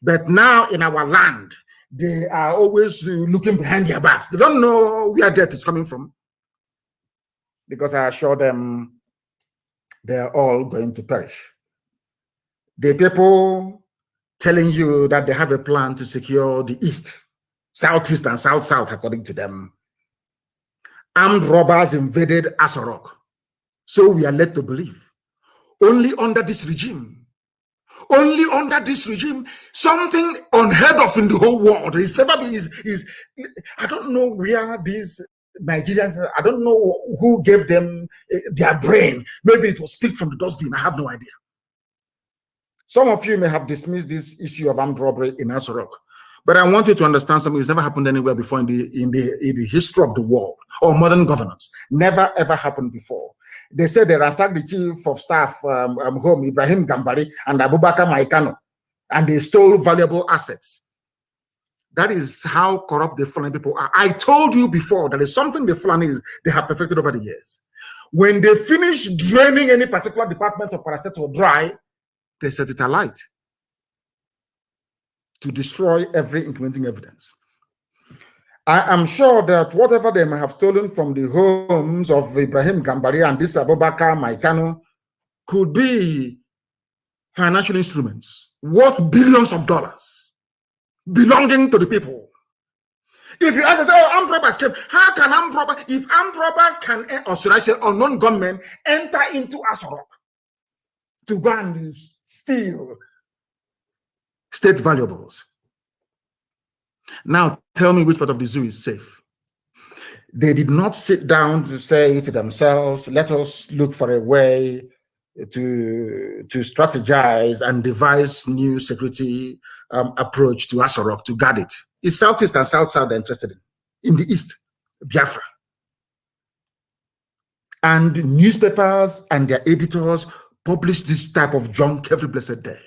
[SPEAKER 1] But now in our land, they are always looking behind their backs. They don't know where death is coming from. Because I assure them they're all going to perish. The people telling you that they have a plan to secure the East, Southeast, and South-South, according to them. Armed robbers invaded Asorok. So we are led to believe. Only under this regime, something unheard of in the whole world. It's never been, I don't know where these Nigerians, I don't know who gave them their brain. Maybe it was picked from the dustbin. I have no idea. Some of you may have dismissed this issue of armed robbery in Asorok, but I want you to understand something that's never happened anywhere before in the history of the world or modern governance. Never ever happened before. They said they ransacked the chief of staff home, Ibrahim Gambari, and Abubakar Maikano, and they stole valuable assets. That is how corrupt the Fulani people are. I told you before that is something the Fulanis they have perfected over the years. When they finish draining any particular department of parastatal dry, they set it alight to destroy every incriminating evidence. I am sure that whatever they may have stolen from the homes of Ibrahim Gambari and this Abubakar Maikano could be financial instruments worth billions of dollars belonging to the people. If you ask us, oh, armed robbers came, how can armed robbers, if armed robbers can, or should I say, unknown gunmen enter into Asorok to go and steal state valuables? Now, tell me which part of the zoo is safe. They did not sit down to say to themselves, let us look for a way to strategize and devise new security approach to Asorok to guard it. It's Southeast and South-South they're interested in the East, Biafra. And newspapers and their editors publish this type of junk every blessed day.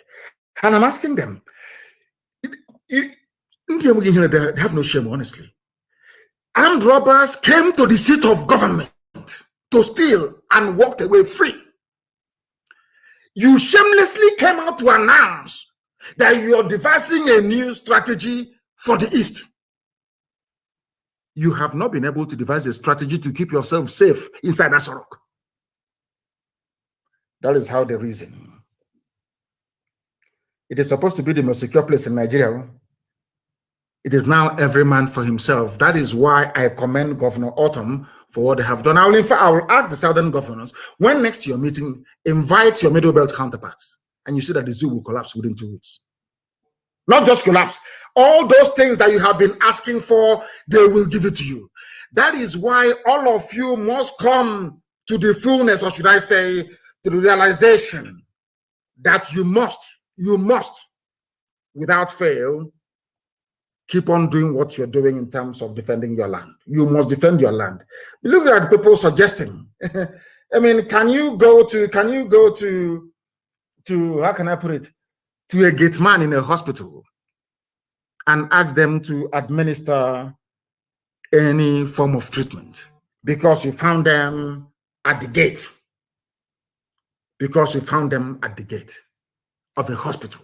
[SPEAKER 1] And I'm asking them, they have no shame, honestly. Armed robbers came to the seat of government to steal and walked away free. You shamelessly came out to announce that you are devising a new strategy for the East. You have not been able to devise a strategy to keep yourself safe inside Asorok. That is how they reason. It is supposed to be the most secure place in Nigeria. It is now every man for himself. That is why I commend Governor Autumn for what they have done. I will ask the southern governors, when next your meeting, invite your middle belt counterparts, and you see that the zoo will collapse within 2 weeks. Not just collapse. All those things that you have been asking for, they will give it to you. That is why all of you must come to the fullness, or should I say, to the realization that you must, without fail, keep on doing what you're doing in terms of defending your land. You must defend your land. Look at people suggesting. I mean, can you go to, how can I put it, to a gate man in a hospital and ask them to administer any form of treatment because you found them at the gate? Because you found them at the gate of a hospital.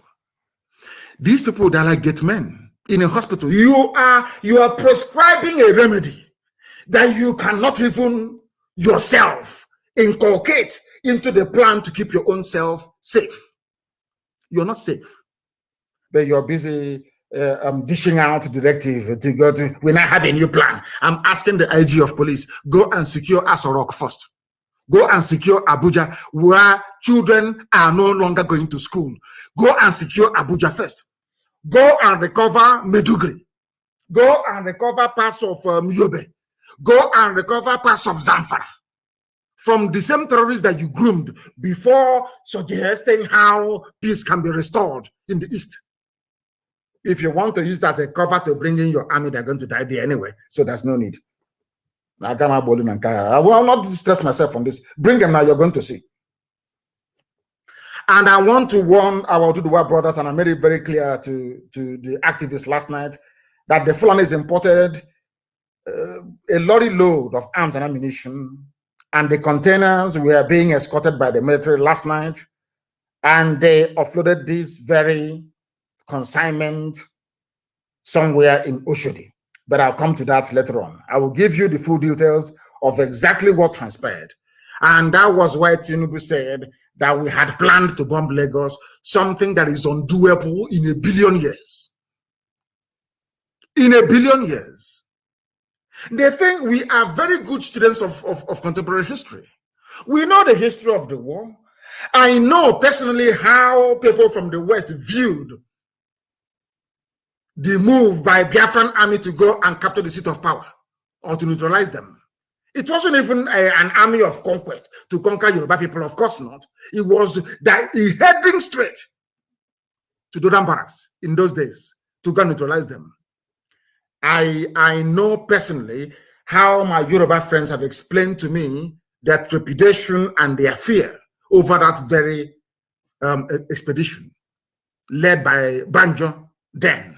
[SPEAKER 1] These people, they're like gate men in a hospital. You are prescribing a remedy that you cannot even yourself inculcate into the plan to keep your own self safe. You're not safe, but you're busy dishing out directive to go to, we now have a new plan. I'm asking the IG of police, go and secure Asorok first. Go and secure Abuja, where children are no longer going to school. Go and secure Abuja first. Go and recover Medugri. Go and recover parts of Yobe. Go and recover parts of Zamfara from the same terrorists that you groomed before suggesting how peace can be restored in the East. If you want to use it as a cover to bring in your army, they're going to die there anyway. So there's no need. I will not stress myself on this. Bring them now, you're going to see. And I want to warn our Oduduwa brothers, and I made it very clear to the activists last night that the Fulanis imported a lorry load of arms and ammunition, and the containers were being escorted by the military last night, and they offloaded this very consignment somewhere in Oshodi. But I'll come to that later on. I will give you the full details of exactly what transpired. And that was why Tinubu said that we had planned to bomb Lagos, something that is undoable in a billion years. In a billion years. They think we are very good students of contemporary history. We know the history of the war. I know personally how people from the West viewed the move by Biafran army to go and capture the seat of power or to neutralize them. It wasn't even an army of conquest to conquer Yoruba people, of course not. It was heading straight to Dodan Barracks in those days to go and neutralize them. I know personally how my Yoruba friends have explained to me their trepidation and their fear over that very expedition led by Banjo then.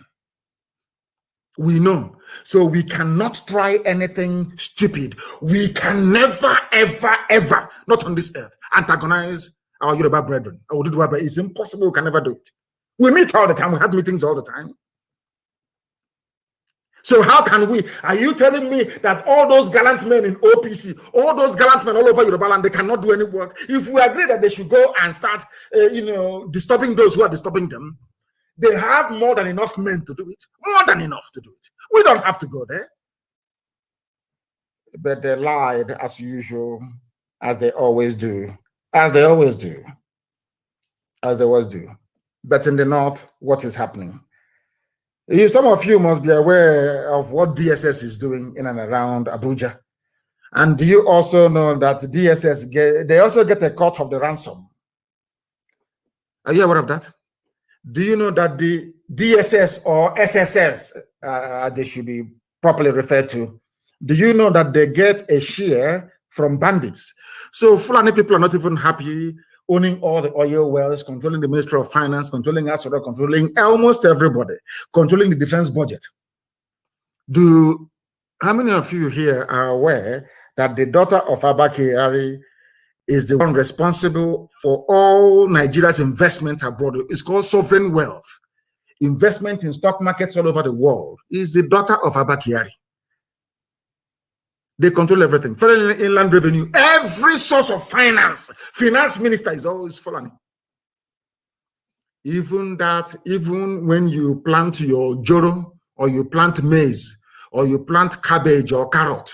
[SPEAKER 1] We know. So we cannot try anything stupid. We can never, ever, ever, not on this earth, antagonize our Yoruba brethren. It's impossible. We can never do it. We meet all the time. We have meetings all the time. So how can we? Are you telling me that all those gallant men in OPC, all those gallant men all over Yoruba land, they cannot do any work? If we agree that they should go and start, disturbing those who are disturbing them, they have more than enough men to do it. More than enough to do it. We don't have to go there. But they lied as usual, as they always do. As they always do. As they always do. But in the north, what is happening? Some of you must be aware of what DSS is doing in and around Abuja. And do you also know that DSS, they also get a cut of the ransom? Are you aware of that? Do you know that the DSS or SSS, they should be properly referred to, do you know that they get a share from bandits? So Fulani people are not even happy owning all the oil wells, controlling the Ministry of Finance, controlling Asura, controlling almost everybody, controlling the defense budget. How many of you here are aware that the daughter of Abba Kyari is the one responsible for all Nigeria's investment abroad? It's called sovereign wealth. Investment in stock markets all over the world is the daughter of Abba Kyari. They control everything. Federal Inland Revenue, every source of finance. Finance minister is always Fulani. Even when you plant your joro, or you plant maize, or you plant cabbage or carrot,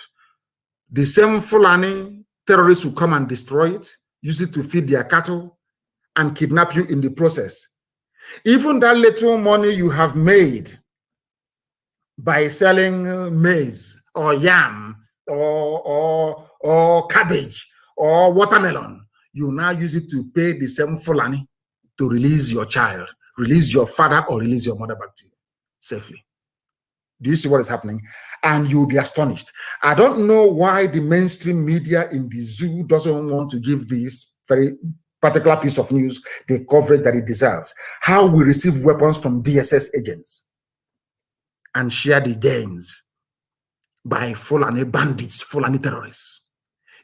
[SPEAKER 1] the same Fulani terrorists will come and destroy it, use it to feed their cattle, and kidnap you in the process. Even that little money you have made by selling maize or yam or cabbage or watermelon, you now use it to pay the same Fulani to release your child, release your father, or release your mother back to you safely. Do you see what is happening? And you'll be astonished. I don't know why the mainstream media in the zoo doesn't want to give this very particular piece of news the coverage that it deserves. How we receive weapons from DSS agents and share the gains by Fulani bandits, Fulani terrorists.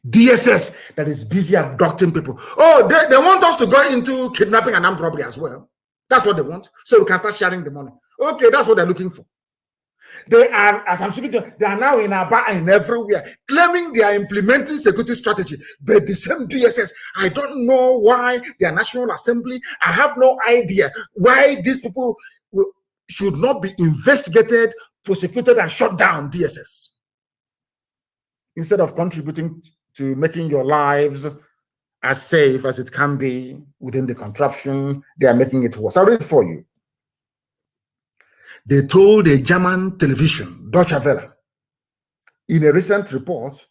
[SPEAKER 1] DSS that is busy abducting people. Oh, they want us to go into kidnapping and armed robbery as well. That's what they want. So we can start sharing the money. Okay, that's what they're looking for. They are, as I'm speaking, they are now in Aba and everywhere, claiming they are implementing security strategy. But the same DSS, I don't know why their National Assembly, I have no idea why these people should not be investigated, prosecuted, and shut down. DSS. Instead of contributing to making your lives as safe as it can be within the contraption, they are making it worse. I'll read it for you. They told a German television, Deutsche Welle, in a recent report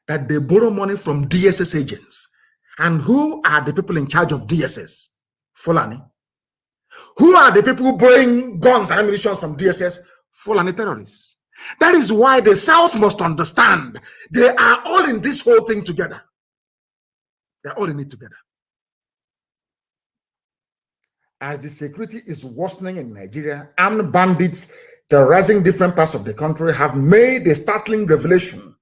[SPEAKER 1] that they borrow money from DSS agents. And who are the people in charge of DSS? Fulani. Who are the people buying guns and ammunition from DSS? Fulani terrorists. That is why the South must understand they are all in this whole thing together. They're all in it together. As the security is worsening in Nigeria, armed bandits terrorizing different parts of the country have made a startling revelation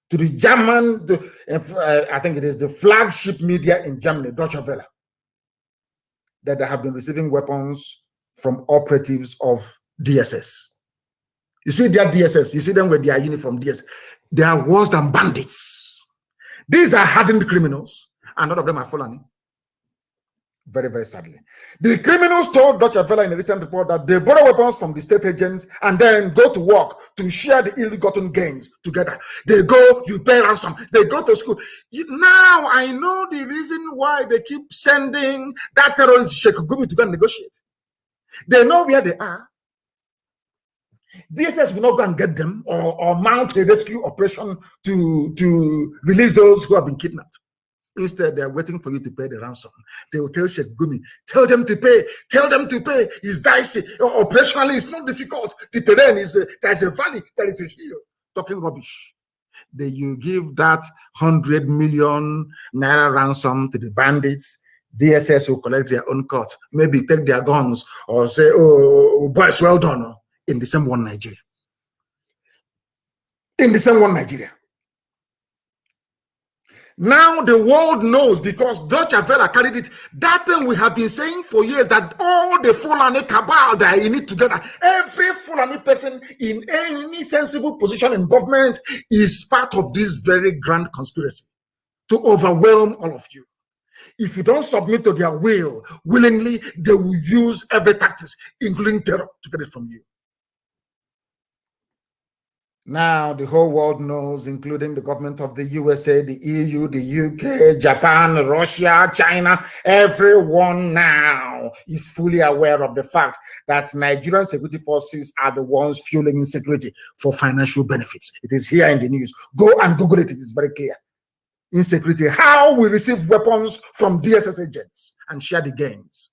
[SPEAKER 1] to the German, I think it is the flagship media in Germany, Deutsche Welle, that they have been receiving weapons from operatives of DSS. You see their DSS, you see them with their uniform DSS. They are worse than bandits. These are hardened criminals, and none of them are Fulani. Very, very sadly. The criminals told Deutsche Welle in a recent report that they borrow weapons from the state agents and then go to work to share the ill-gotten gains together. They go, you pay ransom, they go to school. Now I know the reason why they keep sending that terrorist Sheikh Gumi to go and negotiate. They know where they are. DSS will not go and get them or mount a rescue operation to release those who have been kidnapped. Instead, they're waiting for you to pay the ransom. They will tell Sheikh Gumi, tell them to pay, tell them to pay. It's dicey. Operationally, it's not difficult. The terrain is, there's a valley, there is a hill. Talking rubbish. Then you give that 100 million naira ransom to the bandits. DSS will collect their own cut. Maybe take their guns or say, oh, boys, well done. In the same one Nigeria. In the same one Nigeria. Now the world knows because Deutsche Welle carried it. That thing we have been saying for years that all the Fulani cabal that are in it together, every Fulani person in any sensible position in government is part of this very grand conspiracy to overwhelm all of you. If you don't submit to their will willingly, they will use every tactics, including terror, to get it from you. Now the whole world knows, including the government of the USA, the EU, the UK, Japan, Russia, China, everyone now is fully aware of the fact that Nigerian security forces are the ones fueling insecurity for financial benefits. It is here in the news. Go and Google it. It is very clear. Insecurity, how we receive weapons from DSS agents and share the gains.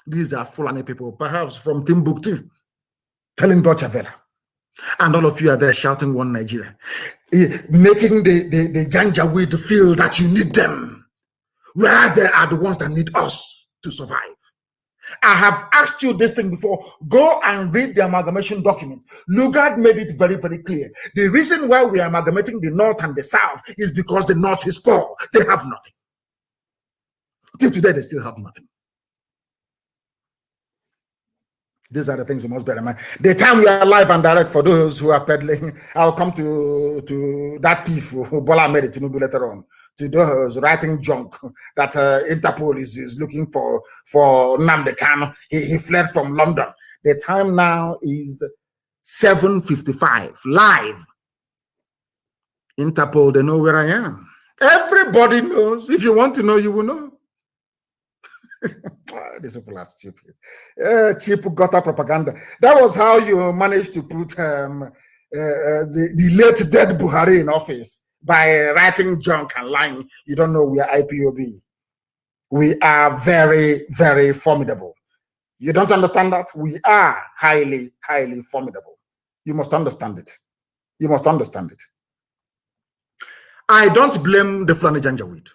[SPEAKER 1] These are Fulani people, perhaps from Timbuktu, telling Deutsche Welle. And all of you are there shouting one Nigeria, making the Janjaweed feel that you need them, whereas they are the ones that need us to survive. I have asked you this thing before. Go and read the amalgamation document. Lugard made it very, very clear. The reason why we are amalgamating the North and the South is because the North is poor. They have nothing. Till today, they still have nothing. These are the things you must bear in mind. The time we are live and direct, for those who are peddling, I'll come to that thief who Bola made it to Nubu later on, to those writing junk that Interpol is looking for Nnamdi Kanu. He fled from London. The time now is 7:55 live. Interpol, they know where I am. Everybody knows. If you want to know, you will know. These people are stupid. Cheap gutter propaganda. That was how you managed to put the late dead Buhari in office, by writing junk and lying. You don't know we are IPOB. We are very, very formidable. You don't understand that? We are highly, highly formidable. You must understand it. You must understand it. I don't blame the Fulani Janjaweed.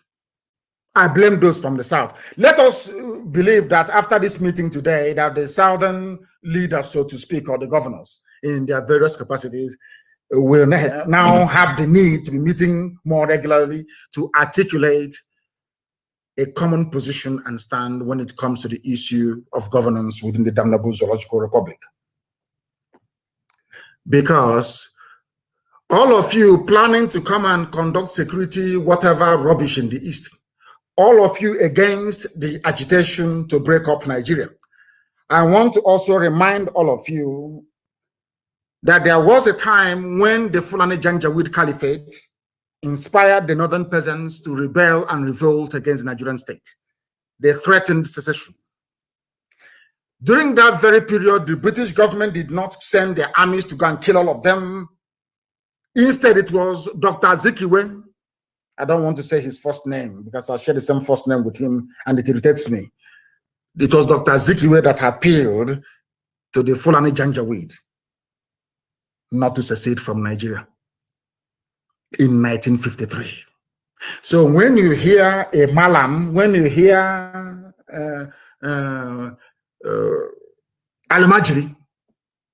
[SPEAKER 1] I blame those from the South. Let us believe that after this meeting today, that the Southern leaders, so to speak, or the governors in their various capacities, will now have the need to be meeting more regularly to articulate a common position and stand when it comes to the issue of governance within the damnable Zoological Republic. Because all of you planning to come and conduct security, whatever rubbish in the East, all of you against the agitation to break up Nigeria. I want to also remind all of you that there was a time when the Fulani Janjaweed Caliphate inspired the northern peasants to rebel and revolt against the Nigerian state. They threatened secession. During that very period, the British government did not send their armies to go and kill all of them. Instead, it was Dr. Azikiwe. I don't want to say his first name because I share the same first name with him and it irritates me. It was Dr. Zikiwe that appealed to the Fulani Janjaweed not to secede from Nigeria in 1953. So when you hear a Malam, when you hear Al-Majri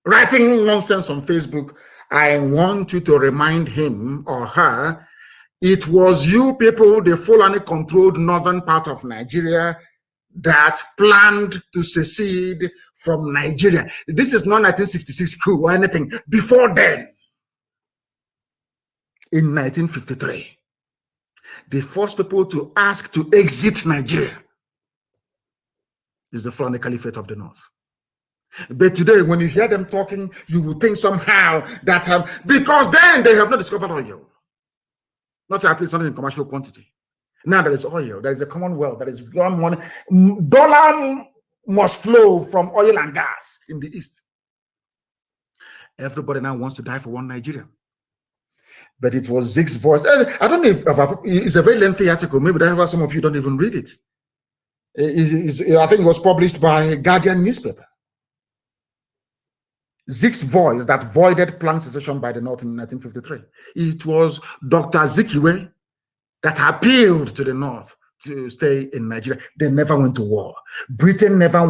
[SPEAKER 1] writing nonsense on Facebook, I want you to remind him or her, it was you people, the Fulani-controlled northern part of Nigeria, that planned to secede from Nigeria. This is not 1966 coup or anything. Before then, in 1953, the first people to ask to exit Nigeria is the Fulani Caliphate of the North. But today, when you hear them talking, you will think somehow that because then they have not discovered oil, not at least something in commercial quantity. Now there is oil, there is a commonwealth, there is one money. Dollar must flow from oil and gas in the East. Everybody now wants to die for one Nigeria. But it was Zeke's voice. I don't know if it's a very lengthy article. Maybe some of you don't even read it. I think it was published by Guardian newspaper. Zeke's voice that voided planned secession by the North in 1953. It was Dr. Zikiwe that appealed to the North to stay in Nigeria. They never went to war. Britain never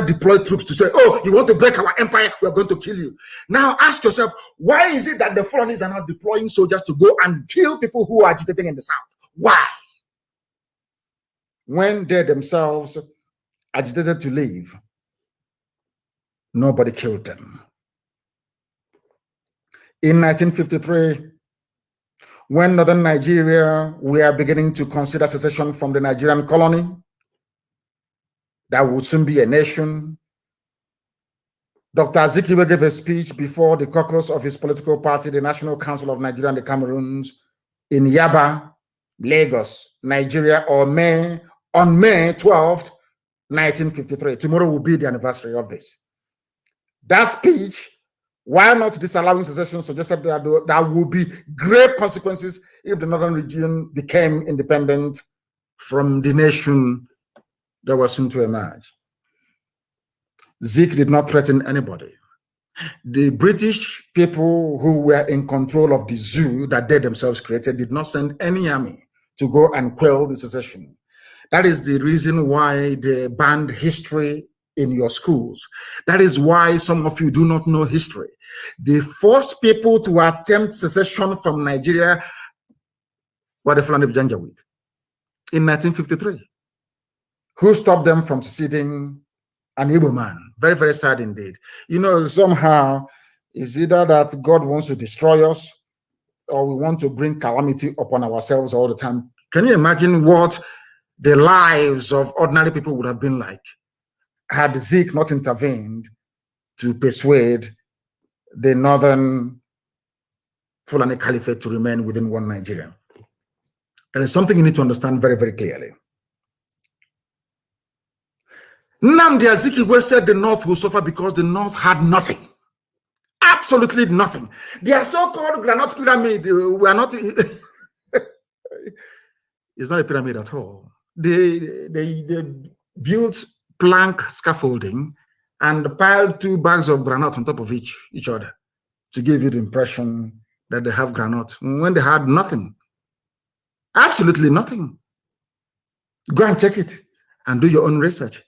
[SPEAKER 1] deployed troops to say, oh, you want to break our empire, we're going to kill you. Now ask yourself, why is it that the Fulanis are not deploying soldiers to go and kill people who are agitating in the South? Why? When they themselves agitated to leave, nobody killed them. In 1953, when northern Nigeria were beginning to consider secession from the Nigerian colony, that would soon be a nation, Dr. Azikiwe gave a speech before the caucus of his political party, the National Council of Nigeria and the Cameroons, in Yaba, Lagos, Nigeria, on May 12th, 1953. Tomorrow will be the anniversary of this. That speech, while not disallowing secession, suggested that there would be grave consequences if the northern region became independent from the nation that was soon to emerge. Zeke did not threaten anybody. The British people who were in control of the zoo that they themselves created did not send any army to go and quell the secession. That is the reason why they banned history in your schools. That is why some of you do not know history. The first people to attempt secession from Nigeria were the Fulani Janjaweed in 1953. Who stopped them from seceding? An Igbo man. Very, very sad indeed. You know, somehow it's either that God wants to destroy us or we want to bring calamity upon ourselves all the time. Can you imagine what the lives of ordinary people would have been like had Zeke not intervened to persuade the northern Fulani Caliphate to remain within one Nigeria? There is something you need to understand very, very clearly. Nnamdi Azikiwe said the North will suffer because the North had nothing. Absolutely nothing. Their so-called granite pyramid were not... It's not a pyramid at all. They built plank scaffolding and piled 2 bags of granite on top of each other to give you the impression that they have granite when they had nothing. Absolutely nothing. Go and check it and do your own research.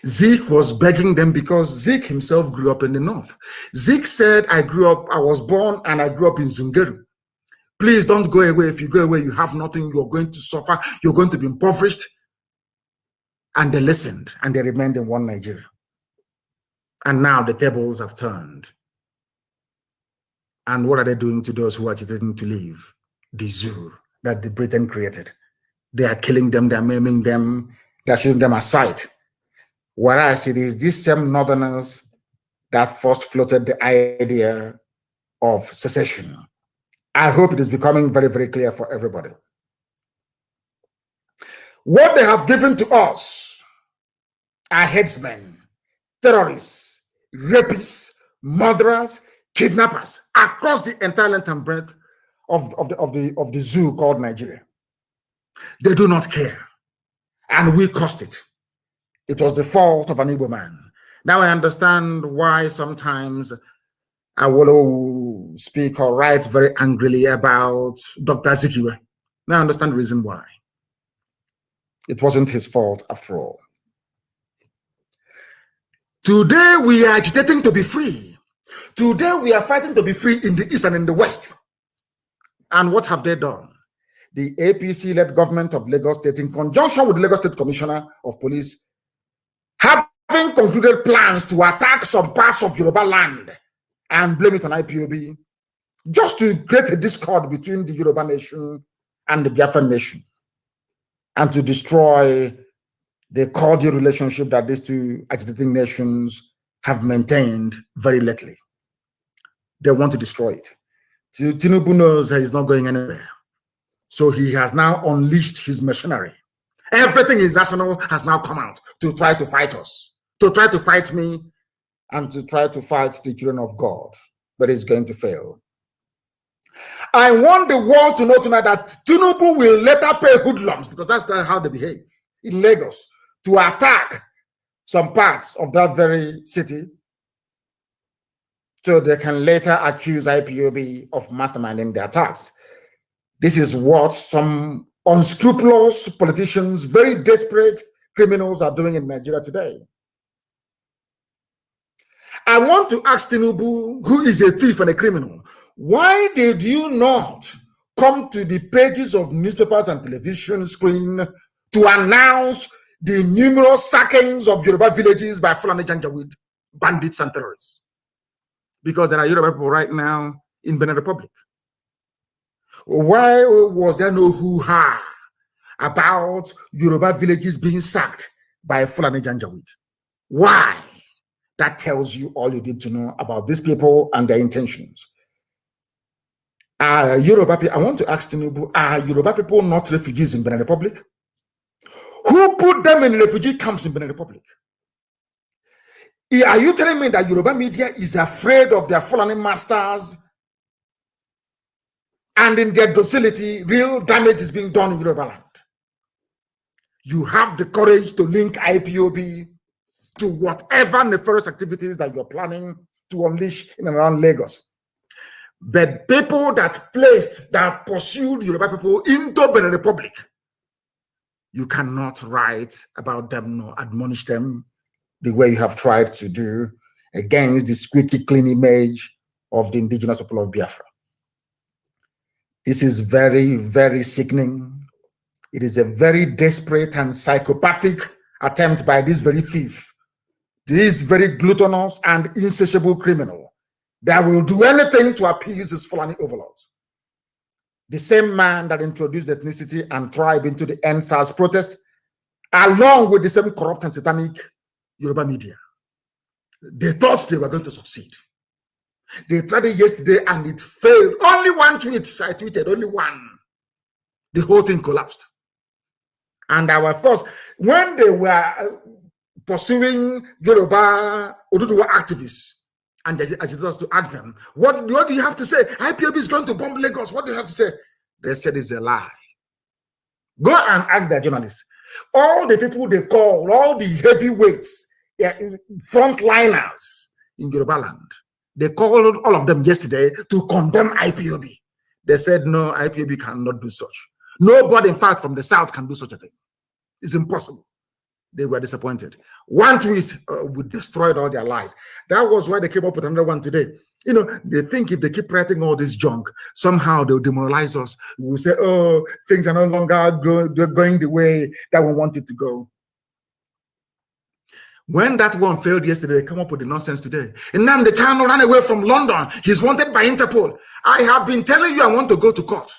[SPEAKER 1] Zeke was begging them because Zeke himself grew up in the North. Zeke said, I was born and I grew up in Zungeru. Please don't go away. If you go away, you have nothing. You're going to suffer. You're going to be impoverished. And they listened and they remained in one Nigeria. And now the tables have turned. And what are they doing to those who are agitating to leave? The zoo that the Britain created. They are killing them. They're maiming them. They're shooting them aside. Whereas it is these same northerners that first floated the idea of secession. I hope it is becoming very, very clear for everybody. What they have given to us are headsmen, terrorists, rapists, murderers, kidnappers across the entire length and breadth of the zoo called Nigeria. They do not care, and we cost it. It was the fault of an Igbo man. Now I understand why sometimes I will speak or write very angrily about Dr. Zikiwe. Now I understand the reason why. It wasn't his fault after all. Today we are agitating to be free. Today we are fighting to be free in the East and in the West. And what have they done? The APC-led government of Lagos State, in conjunction with the Lagos State Commissioner of Police, having concluded plans to attack some parts of Yoruba land and blame it on IPOB, just to create a discord between the Yoruba nation and the Biafran nation, and to destroy the cordial relationship that these two agitating nations have maintained very lately. They want to destroy it. Tinubu knows that he's not going anywhere. So he has now unleashed his machinery. Everything in his arsenal has now come out to try to fight us, to try to fight me, and to try to fight the children of God. But it's going to fail. I want the world to know tonight that Tinubu will later pay hoodlums, because that's how they behave in Lagos, to attack some parts of that very city, so they can later accuse IPOB of masterminding the attacks. This is what some unscrupulous politicians, very desperate criminals are doing in Nigeria today. I want to ask Tinubu, who is a thief and a criminal, why did you not come to the pages of newspapers and television screen to announce the numerous sackings of Yoruba villages by Fulani Janjaweed, bandits and terrorists? Because there are Yoruba people right now in Benin Republic. Why was there no hoo-ha about Yoruba villages being sacked by Fulani Janjaweed? Why? That tells you all you need to know about these people and their intentions. Yoruba people, I want to ask Tinubu, are Yoruba people not refugees in Benin Republic? Who put them in refugee camps in Benin Republic? Are you telling me that Yoruba media is afraid of their Fulani masters, and in their docility, real damage is being done in Yoruba land? You have the courage to link IPOB to whatever nefarious activities that you're planning to unleash in and around Lagos. But people that pursued Yoruba people into Benin Republic, you cannot write about them nor admonish them the way you have tried to do against the squeaky clean image of the indigenous people of Biafra. This is very, very sickening. It is a very desperate and psychopathic attempt by this very thief, this very gluttonous and insatiable criminal that will do anything to appease his Fulani overlords. The same man that introduced ethnicity and tribe into the NSAS protest, along with the same corrupt and satanic Yoruba media. They thought they were going to succeed. They tried it yesterday and it failed. Only one tweet, I tweeted, only one. The whole thing collapsed. And of course, when they were pursuing Yoruba Oduduwa activists, and they asked us to ask them, what do you have to say? IPOB is going to bomb Lagos. What do you have to say? They said it's a lie. Go and ask their journalists. All the people they call, all the heavyweights, frontliners in Yoruba land, they called all of them yesterday to condemn IPOB. They said, no, IPOB cannot do such. Nobody, in fact, from the South can do such a thing. It's impossible. They were disappointed. One tweet would destroy all their lies. That was why they came up with another one today. You know, they think if they keep writing all this junk, somehow they'll demoralize us. We'll say, oh, things are no longer going the way that we want it to go. When that one failed yesterday, they come up with the nonsense today. And now they cannot run away from London. He's wanted by Interpol. I have been telling you I want to go to court,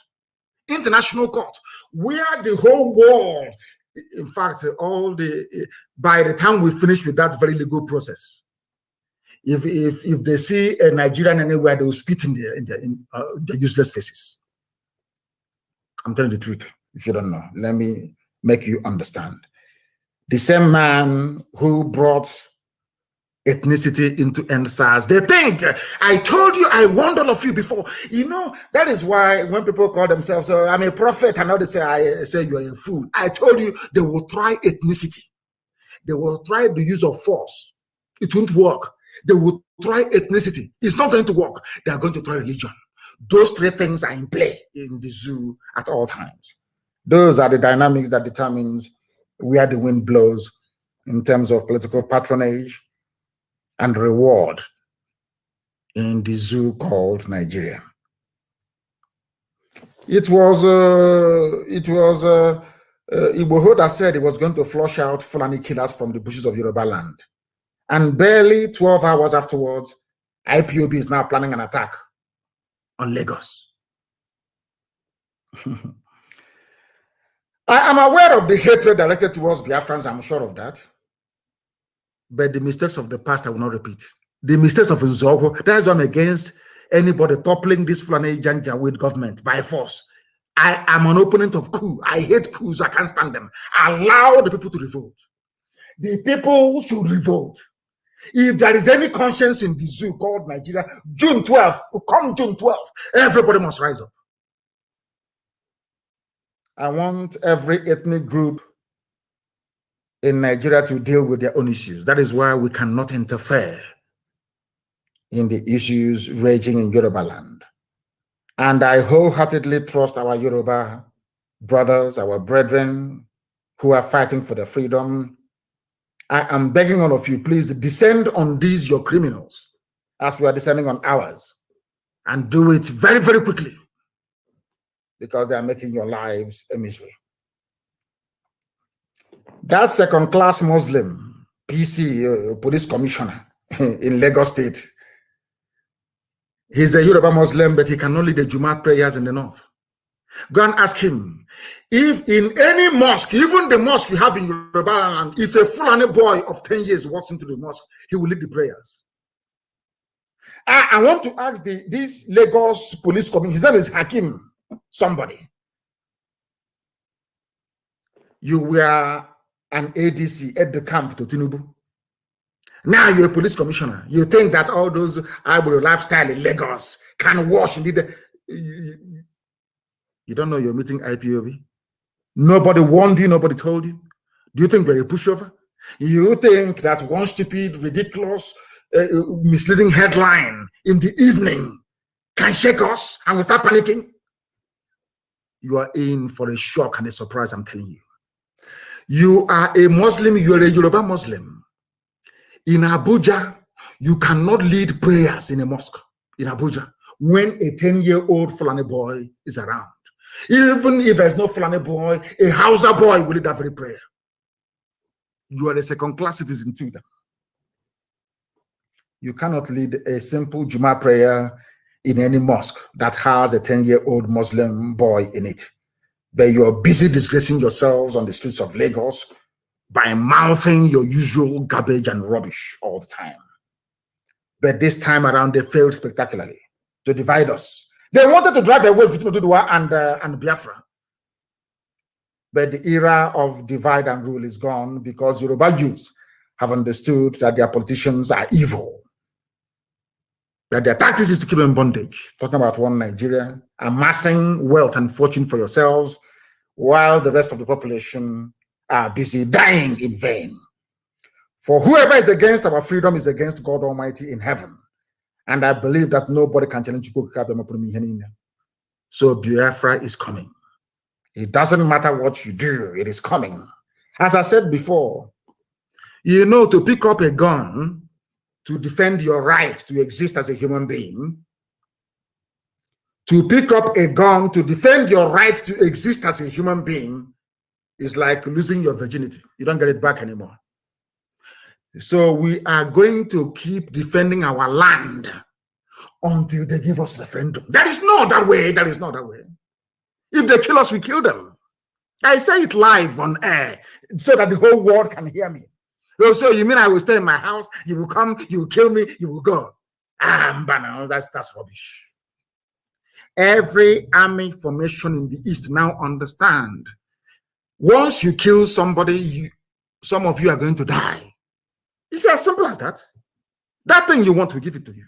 [SPEAKER 1] international court, where the whole world, in fact, by the time we finish with that very legal process, if they see a Nigerian anywhere, they will spit in their useless faces. I'm telling the truth. If you don't know, let me make you understand. The same man who brought ethnicity into NSAS, they think, I told you, I warned all of you before. You know, that is why when people call themselves, oh, I'm a prophet, and now they say, I say you're a fool. I told you they will try ethnicity. They will try the use of force. It won't work. They will try ethnicity. It's not going to work. They are going to try religion. Those three things are in play in the zoo at all times. Those are the dynamics that determines where the wind blows in terms of political patronage and reward in the zoo called Nigeria. It was Igboho that said it was going to flush out Fulani killers from the bushes of Yoruba land. And barely 12 hours afterwards, IPOB is now planning an attack on Lagos. I am aware of the hatred directed towards Biafrans, I'm sure of that. But the mistakes of the past I will not repeat. The mistakes of Nzogo, that is why I'm against anybody toppling this Fulani Janjaweed government by force. I am an opponent of coup. I hate coups. I can't stand them. Allow the people to revolt. The people should revolt. If there is any conscience in the zoo called Nigeria, June 12th, come June 12th, everybody must rise up. I want every ethnic group in Nigeria to deal with their own issues. That is why we cannot interfere in the issues raging in Yoruba land. And I wholeheartedly trust our Yoruba brothers, our brethren who are fighting for their freedom. I am begging all of you, please descend on these, your criminals, as we are descending on ours, and do it very, very quickly, because they are making your lives a misery. That second-class Muslim, PC, police commissioner in Lagos State, he's a Yoruba Muslim, but he cannot lead the Jumat prayers in the north. Go and ask him, if in any mosque, even the mosque you have in Yoruba land, if a Fulani boy of 10 years walks into the mosque, he will lead the prayers. I want to ask this Lagos police commissioner, his name is Hakim, somebody. You were an ADC at the camp to Tinubu. Now you're a police commissioner. You think that all those Agro lifestyle in Lagos can wash indeed. You don't know you're meeting IPOB? Nobody warned you, nobody told you. Do you think we're a pushover? You think that one stupid, ridiculous, misleading headline in the evening can shake us and we start panicking? You are in for a shock and a surprise, I'm telling you. You are a Muslim, you are a Yoruba Muslim. In Abuja, you cannot lead prayers in a mosque in Abuja when a 10-year-old Fulani boy is around. Even if there's no Fulani boy, a Hausa boy will lead that very prayer. You are a second-class citizen to them. You cannot lead a simple Juma prayer in any mosque that has a 10-year-old Muslim boy in it. But you're busy disgracing yourselves on the streets of Lagos by mouthing your usual garbage and rubbish all the time. But this time around, they failed spectacularly to divide us. They wanted to drive away between Oduduwa and Biafra. But the era of divide and rule is gone because Yoruba youths have understood that their politicians are evil. That their tactics is to keep them in bondage. Talking about one Nigeria, amassing wealth and fortune for yourselves, while the rest of the population are busy dying in vain. For whoever is against our freedom is against God Almighty in heaven. And I believe that nobody can challenge you. So Biafra is coming. It doesn't matter what you do, it is coming. As I said before, you know, to pick up a gun to defend your right to exist as a human being, to pick up a gun to defend your right to exist as a human being is like losing your virginity. You don't get it back anymore. So we are going to keep defending our land until they give us referendum. That is not that way. That is not that way. If they kill us, we kill them. I say it live on air so that the whole world can hear me. So you mean I will stay in my house? You will come, you will kill me, you will go. That's rubbish. Every army formation in the East now understand. Once you kill somebody, some of you are going to die. It's as simple as that. That thing you want, we give it to you.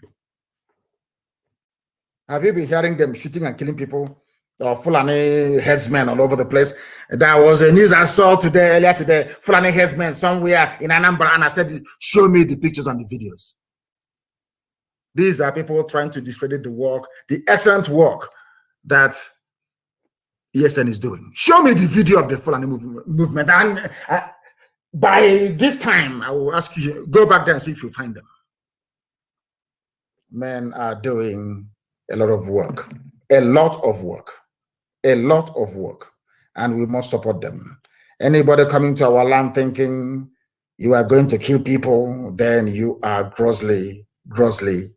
[SPEAKER 1] Have you been hearing them shooting and killing people or Fulani headsmen all over the place. There was a news I saw earlier today, Fulani headsmen somewhere in Anambra, and I said, show me the pictures and the videos. These are people trying to discredit the work, the excellent work that ESN is doing. Show me the video of the Fulani movement. And by this time, I will ask you, go back there and see if you find them. Men are doing a lot of work, and we must support them. Anybody coming to our land thinking you are going to kill people, then you are grossly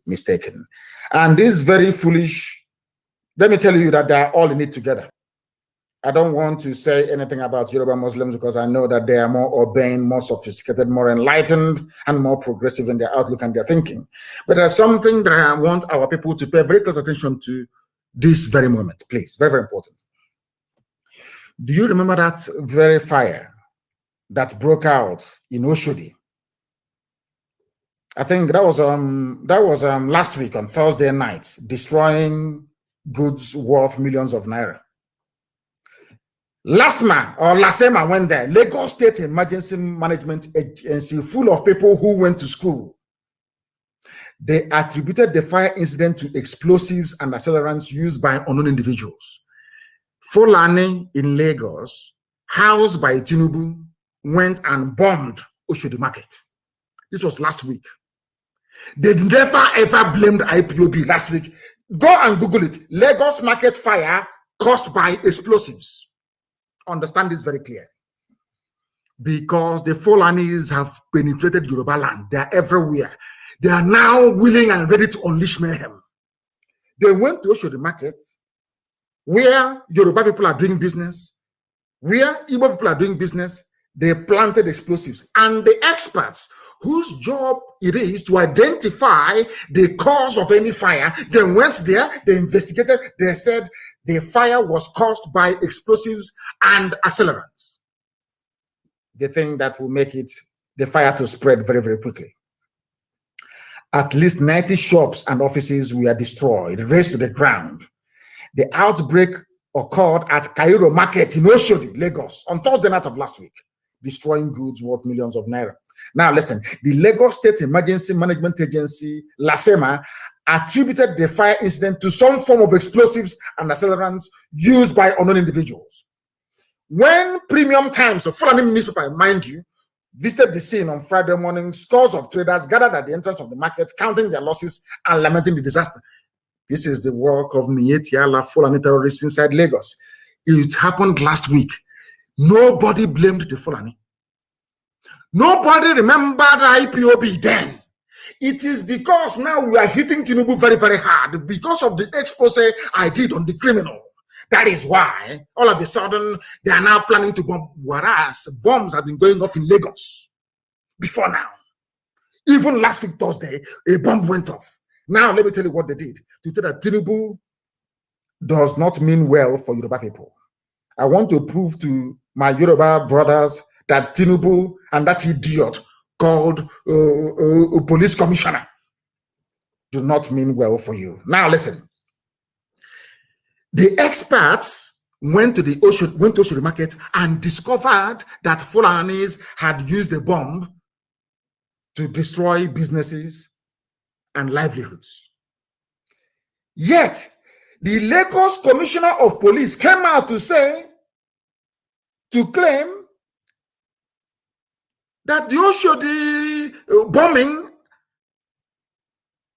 [SPEAKER 1] mistaken. And this is very foolish. Let me tell you that they are all in it together. I don't want to say anything about Yoruba Muslims because I know that they are more urbane, more sophisticated, more enlightened, and more progressive in their outlook and their thinking. But there's something that I want our people to pay very close attention to this very moment, please. Very, very important. Do you remember that very fire that broke out in Oshodi? I think that was last week on Thursday night, destroying goods worth millions of naira. Lasema went there, Lagos State Emergency Management Agency, full of people who went to school. They attributed the fire incident to explosives and accelerants used by unknown individuals. Fulani in Lagos, housed by Tinubu, went and bombed Oshodi Market. This was last week. They never ever blamed IPOB last week. Go and Google it. Lagos Market fire caused by explosives. Understand this very clear. Because the Fulanis have penetrated Yoruba land. They are everywhere. They are now willing and ready to unleash mayhem. They went to Oshodi Market, where Yoruba people are doing business, where Igbo people are doing business. They planted explosives. And the experts whose job it is to identify the cause of any fire, they went there, they investigated, they said the fire was caused by explosives and accelerants. The thing that will make the fire to spread very, very quickly. At least 90 shops and offices were destroyed, razed to the ground. The outbreak occurred at Cairo Market in Oshodi, Lagos, on Thursday night of last week, destroying goods worth millions of naira. Now listen, the Lagos State Emergency Management Agency, LASEMA, attributed the fire incident to some form of explosives and accelerants used by unknown individuals. When Premium Times, a Fulani newspaper, mind you, visited the scene on Friday morning, scores of traders gathered at the entrance of the market, counting their losses and lamenting the disaster. This is the work of Mietiala Fulani terrorists inside Lagos. It happened last week. Nobody blamed the Fulani. Nobody remembered IPOB then. It is because now we are hitting Tinubu very, very hard because of the expose I did on the criminal. That is why all of a sudden they are now planning to bomb, whereas bombs have been going off in Lagos before now. Even last week, Thursday, a bomb went off. Now, let me tell you what they did. To tell that Tinubu does not mean well for Yoruba people. I want to prove to my Yoruba brothers that Tinubu and that idiot called a police commissioner do not mean well for you. Now listen. The experts went to Oshodi Market and discovered that Fulanis had used a bomb to destroy businesses and livelihoods. Yet, the Lagos Commissioner of Police came out to claim that the Oshodi bombing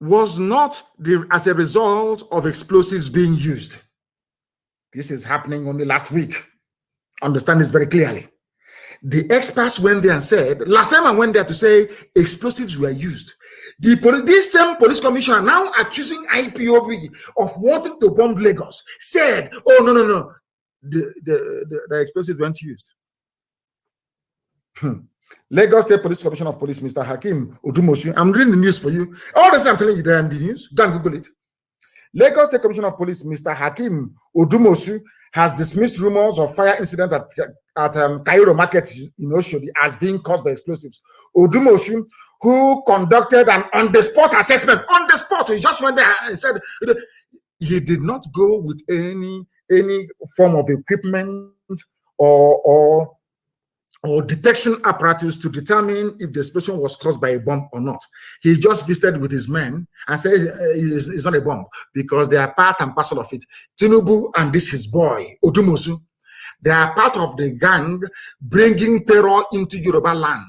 [SPEAKER 1] was not as a result of explosives being used. This is happening only last week. Understand this very clearly. The experts went there and said, Lasema went there to say explosives were used. This same police commissioner now accusing IPOB of wanting to bomb Lagos said, oh, no. The explosives weren't used. Lagos State Police Commissioner of Police, Mr. Hakim Odumoshu. I'm reading the news for you. All this I'm telling you there in the news. Go and Google it. Lagos State Commissioner of Police, Mr. Hakim Odumoshu, has dismissed rumors of fire incident at Cairo Market in Oshodi as being caused by explosives. Odumoshu, who conducted an on-the-spot assessment, he just went there and said he did not go with any any form of equipment or detection apparatus to determine if the explosion was caused by a bomb or not. He just visited with his men and said it's not a bomb because they are part and parcel of it. Tinubu and this his boy, Odumosu, they are part of the gang bringing terror into Yoruba land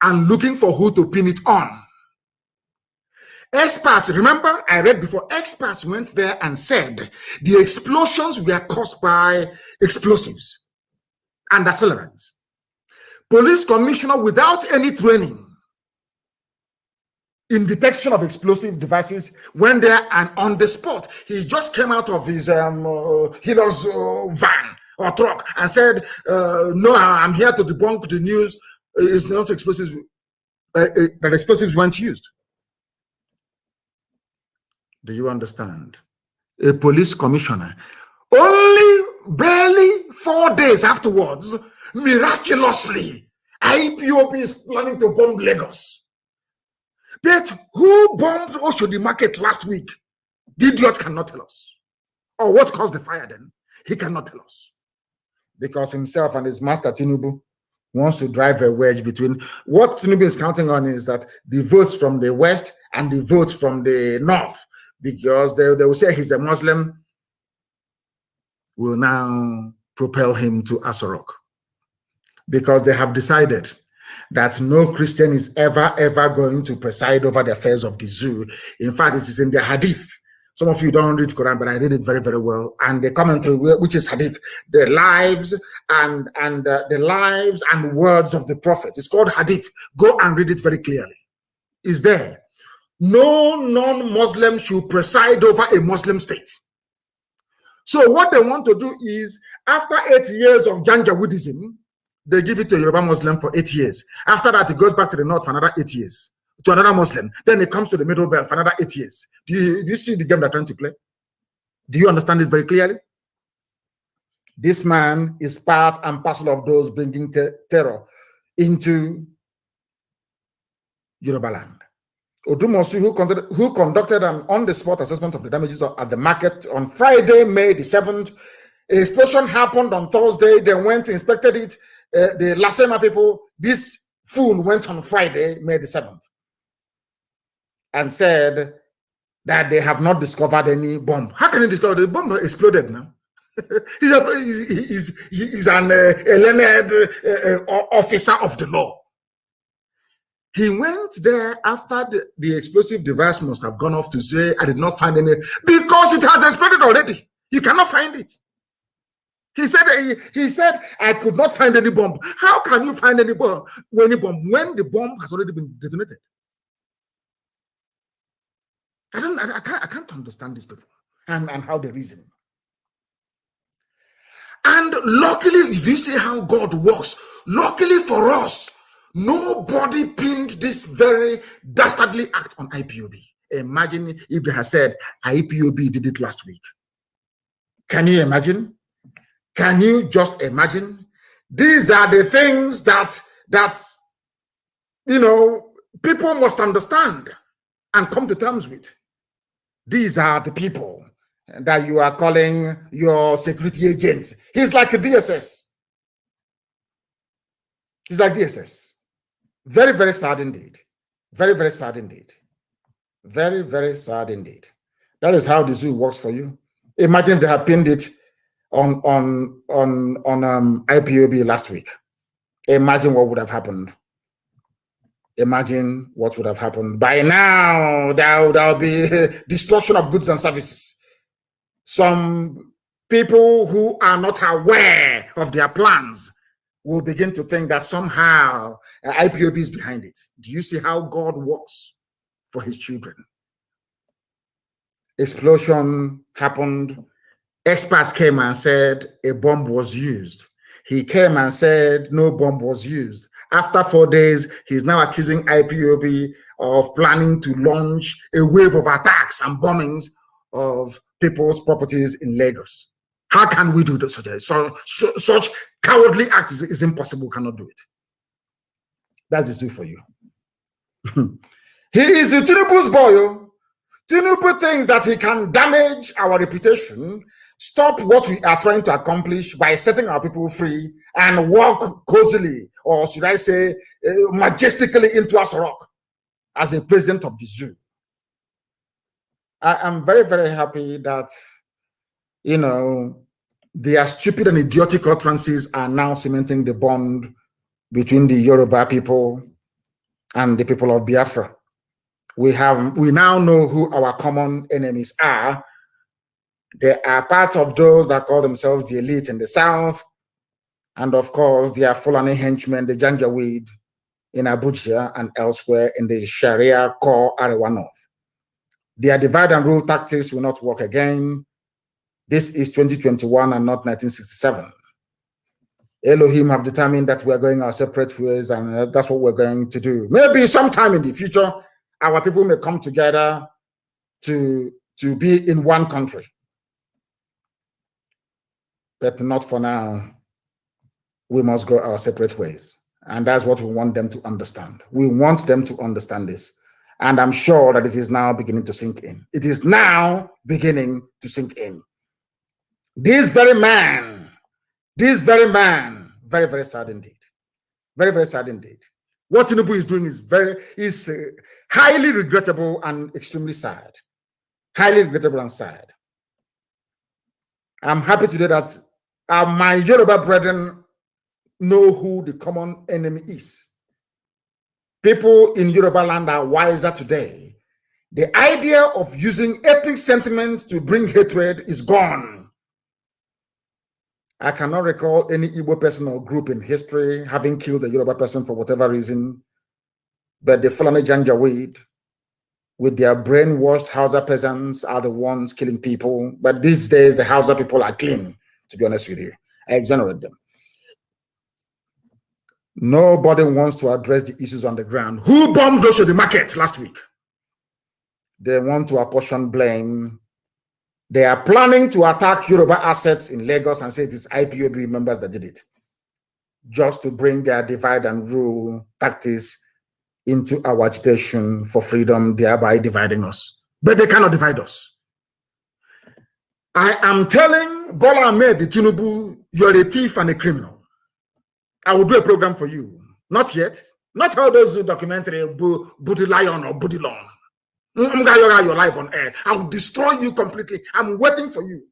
[SPEAKER 1] and looking for who to pin it on. Experts, remember I read before, experts went there and said the explosions were caused by explosives and accelerants. Police commissioner, without any training in detection of explosive devices, went there and on the spot, he just came out of his healer's van or truck and said, no, I'm here to debunk the news. It's not explosives, that explosives weren't used. Do you understand? A police commissioner, only barely 4 days afterwards, miraculously, IPOB is planning to bomb Lagos. But who bombed Oshodi Market last week? The idiot cannot tell us. Or what caused the fire then? He cannot tell us. Because himself and his master Tinubu wants to drive a wedge between what Tinubu is counting on is that the votes from the West and the votes from the North, because they will say he's a Muslim, will now propel him to Asorok. Because they have decided that no Christian is ever going to preside over the affairs of the zoo. In fact, it is in the Hadith. Some of you don't read Quran, but I read it very well. And the commentary, which is Hadith, the lives and the lives and words of the Prophet. It's called Hadith. Go and read it very clearly. It's there. No non-Muslim should preside over a Muslim state. So what they want to do is, after 8 years of Janjaweedism, they give it to a Yoruba Muslim for 8 years. After that, it goes back to the north for another 8 years, to another Muslim. Then it comes to the middle belt for another 8 years. Do you see the game they're trying to play? Do you understand it very clearly? This man is part and parcel of those bringing terror into Yoruba land. Odumosu, who conducted an on-the-spot assessment of the damages at the market on Friday, May the 7th. An explosion happened on Thursday. They went, inspected it. The Lasema people, this fool went on Friday, May the 7th, and said that they have not discovered any bomb. How can you discover the bomb exploded now? he's an learned officer of the law. He went there after the explosive device must have gone off to say, I did not find any, because it has exploded already. You cannot find it. He said, I could not find any bomb. How can you find any bomb when the bomb has already been detonated? I can't understand these people and how they reason. And luckily, if you see how God works, luckily for us, nobody pinned this very dastardly act on IPOB. Imagine if they had said IPOB did it last week. Can you imagine? Can you just imagine? These are the things that people must understand and come to terms with. These are the people that you are calling your security agents. He's like a DSS. He's like DSS. Very sad indeed. Very sad indeed. Very sad indeed. That is how the zoo works for you. Imagine they have pinned it on IPOB last week. Imagine what would have happened. Imagine what would have happened. By now, there'll be destruction of goods and services. Some people who are not aware of their plans will begin to think that somehow IPOB is behind it. Do you see how God works for his children? Explosion happened. Experts came and said a bomb was used. He came and said no bomb was used. After 4 days, he's now accusing IPOB of planning to launch a wave of attacks and bombings of people's properties in Lagos. How can we do this? Such cowardly act is impossible. We cannot do it. That's the zoo for you. He is a Tinubu's boy. Tinubu thinks that he can damage our reputation stop what we are trying to accomplish by setting our people free and walk cozily, or should I say, majestically into Asorok as a president of the zoo. I am very, very happy that, you know, their stupid and idiotic utterances are now cementing the bond between the Yoruba people and the people of Biafra. We now know who our common enemies are. They are part of those that call themselves the elite in the south, and of course, they are Fulani henchmen, the Janjaweed in Abuja and elsewhere in the Sharia core Arewa North. Their divide and rule tactics will not work again. This is 2021 and not 1967. Elohim have determined that we're going our separate ways, and that's what we're going to do. Maybe sometime in the future, our people may come together to be in one country. But not for now. We must go our separate ways. And that's what we want them to understand. We want them to understand this. And I'm sure that it is now beginning to sink in. It is now beginning to sink in. This very man, very, very sad indeed. Very, very sad indeed. What Tinubu is doing is highly regrettable and extremely sad. Highly regrettable and sad. I'm happy today that my Yoruba brethren know who the common enemy is. People in Yoruba land are wiser today. The idea of using ethnic sentiment to bring hatred is gone. I cannot recall any Igbo person or group in history having killed a Yoruba person for whatever reason, but the Fulani Janjaweed, with their brainwashed Hausa peasants, are the ones killing people. But these days, the Hausa people are clean, to be honest with you. I exonerate them. Nobody wants to address the issues on the ground. Who bombed those to the market last week? They want to apportion blame. They are planning to attack Yoruba assets in Lagos and say it is IPOB members that did it, just to bring their divide and rule tactics into our agitation for freedom, thereby dividing us. But they cannot divide us. I am telling Bola Ahmed Tinubu, you're a thief and a criminal. I will do a program for you. Not yet. Not all those documentary Booty Lion or Booty Long. Your life on air. I will destroy you completely. I'm waiting for you.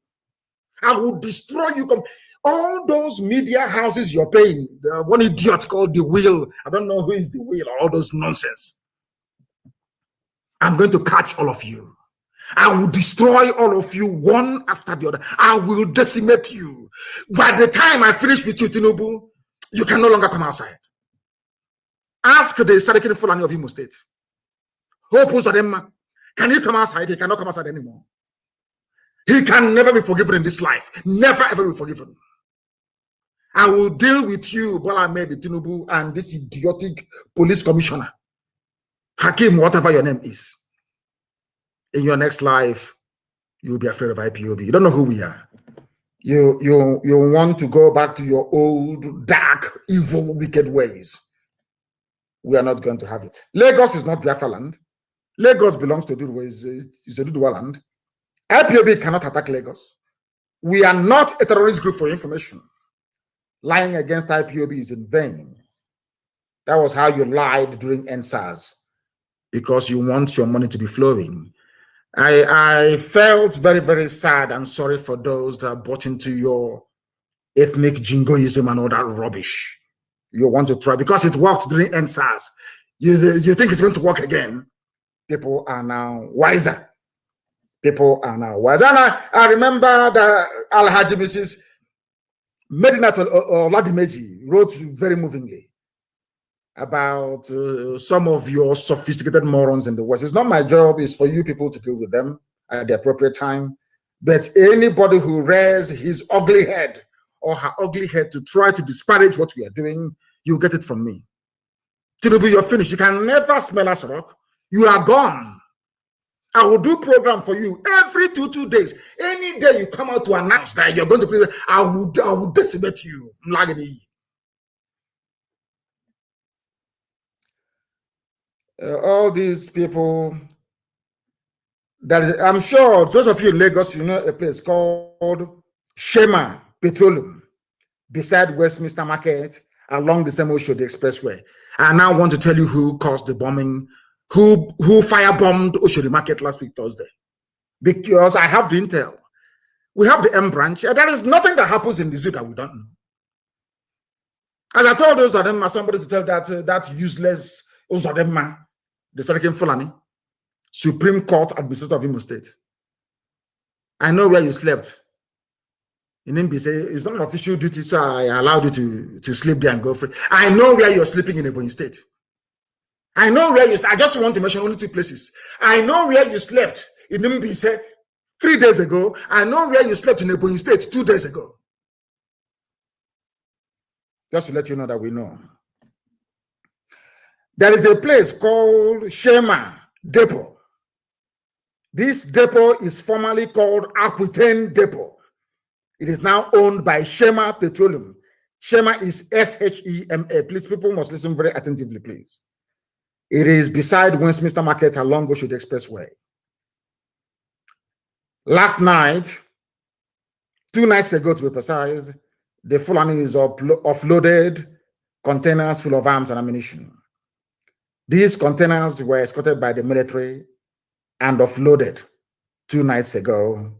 [SPEAKER 1] I will destroy you. All those media houses you're paying, one idiot called The Wheel. I don't know who is The Wheel, all those nonsense. I'm going to catch all of you. I will destroy all of you one after the other. I will decimate you. By the time I finish with you, Tinubu, you can no longer come outside. Ask the Sadikin Fulani of Imo State. Hope Uzodema, can he come outside? He cannot come outside anymore. He can never be forgiven in this life. Never ever be forgiven. I will deal with you, Bola Ahmed Tinubu, and this idiotic police commissioner, Hakim, whatever your name is. In your next life, you'll be afraid of IPOB. You don't know who we are. You want to go back to your old, dark, evil, wicked ways. We are not going to have it. Lagos is not Biafra land. Lagos belongs to Duduwa land. IPOB cannot attack Lagos. We are not a terrorist group for information. Lying against IPOB is in vain. That was how you lied during NSAS, because you want your money to be flowing. I felt very, very sad and sorry for those that bought into your ethnic jingoism and all that rubbish. You want to try, because it worked during NSAS. You think it's going to work again. People are now wiser. People are now wiser. And I remember that Alhaji Mrs. Medinat Oladimeji wrote very movingly about some of your sophisticated morons in the West. It's not my job. It's for you people to deal with them at the appropriate time. But anybody who rears his ugly head or her ugly head to try to disparage what we are doing, you get it from me. Tinubu, you're finished. You can never smell us rock. You are gone. I will do program for you every two days. Any day you come out to announce that you're going to play, I will decimate you. All these people That is, I'm sure those of you in Lagos, you know a place called Shema Petroleum beside Westminster Market along the same Oshodi Expressway. I now want to tell you who caused the bombing, who firebombed Oshodi Market last week, Thursday. Because I have the intel. We have the M branch. There is nothing that happens in the zoo that we don't know. As I told those of them, somebody to tell that useless Ozadema, the Sarkin Fulani, Supreme Court Administrator of Imo State. I know where you slept. In Imbi say it's not an official duty, so I allowed you to sleep there and go free. I know where you're sleeping in Ebonyi State. I know where I just want to mention only 2 places. I know where you slept in Imbi say 3 days ago. I know where you slept in Ebonyi State 2 days ago. Just to let you know that we know. There is a place called Shema Depot. This depot is formerly called Aquitaine Depot. It is now owned by Shema Petroleum. Shema is S-H-E-M-A. Please, people must listen very attentively, please. It is beside Westminster Market along Oshodi Expressway. Last night, 2 nights ago to be precise, the Fulanis offloaded containers full of arms and ammunition. These containers were escorted by the military and offloaded 2 nights ago,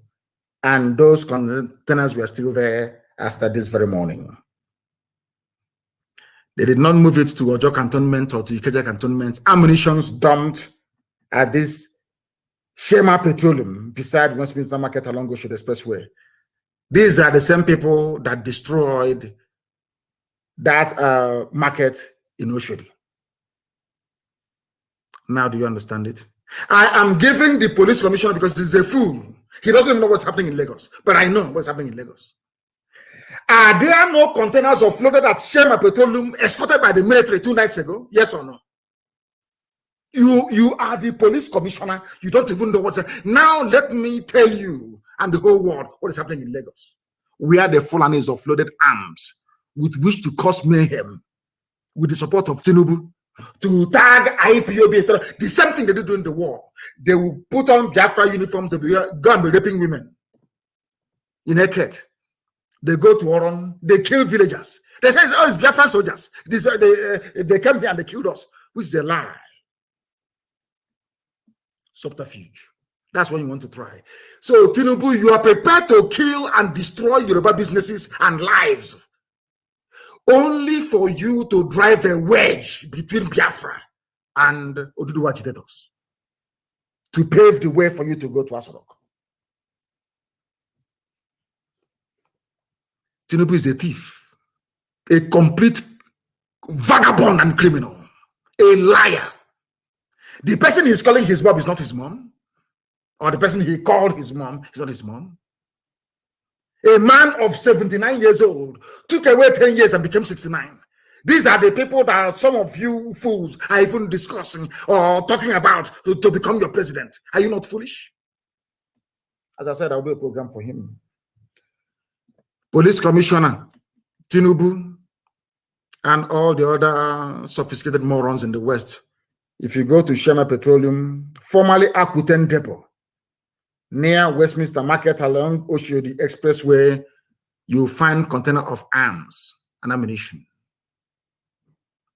[SPEAKER 1] and those containers were still there after this very morning. They did not move it to Ojo Cantonment or to Ikeja Cantonment. Ammunitions dumped at this Shema Petroleum beside Westminster Market along Oshodi Expressway. These are the same people that destroyed that market in Oshodi. Now, do you understand it? I am giving the police commissioner because he's a fool. He doesn't even know what's happening in Lagos, but I know what's happening in Lagos. Are there no containers offloaded at Shema Petroleum escorted by the military 2 nights ago? Yes or no? You are the police commissioner. You don't even know what's happening. Now let me tell you and the whole world what is happening in Lagos. Where the Fulanis offloaded arms with which to cause mayhem with the support of Tinubu to tag IPOB. The same thing they did during the war. They will put on Biafra uniforms. They will go and be raping women in Eket. They go to Oron. They kill villagers. They say, oh, it's Biafra soldiers. They came here and they killed us, which is a lie. Subterfuge. That's what you want to try. So, Tinubu, you are prepared to kill and destroy Yoruba businesses and lives only for you to drive a wedge between Biafra and Oduduwa agitators to pave the way for you to go to Asorok. Tinubu is a thief, a complete vagabond and criminal, a liar. The person he's calling his mom is not his mom, or the person he called his mom is not his mom. A man of 79 years old took away 10 years and became 69. These are the people that some of you fools are even discussing or talking about to become your president. Are you not foolish? As I said, I'll do a program for him. Police Commissioner Tinubu and all the other sophisticated morons in the West. If you go to Shema Petroleum, formerly Aquitaine Depot, near Westminster Market along Oshodi Expressway, you'll find container of arms and ammunition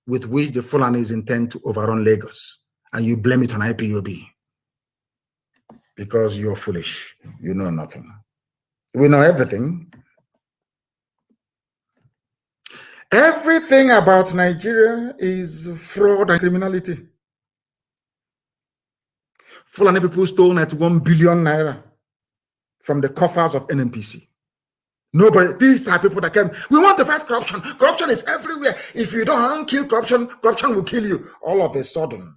[SPEAKER 1] with which the Fulanis intend to overrun Lagos, and you blame it on IPOB because you're foolish. You know nothing. We know everything. Everything about Nigeria is fraud and criminality. Fulani people stole 91 billion naira from the coffers of NNPC. Nobody, these are people that came. We want to fight corruption. Corruption is everywhere. If you don't kill corruption, corruption will kill you. All of a sudden,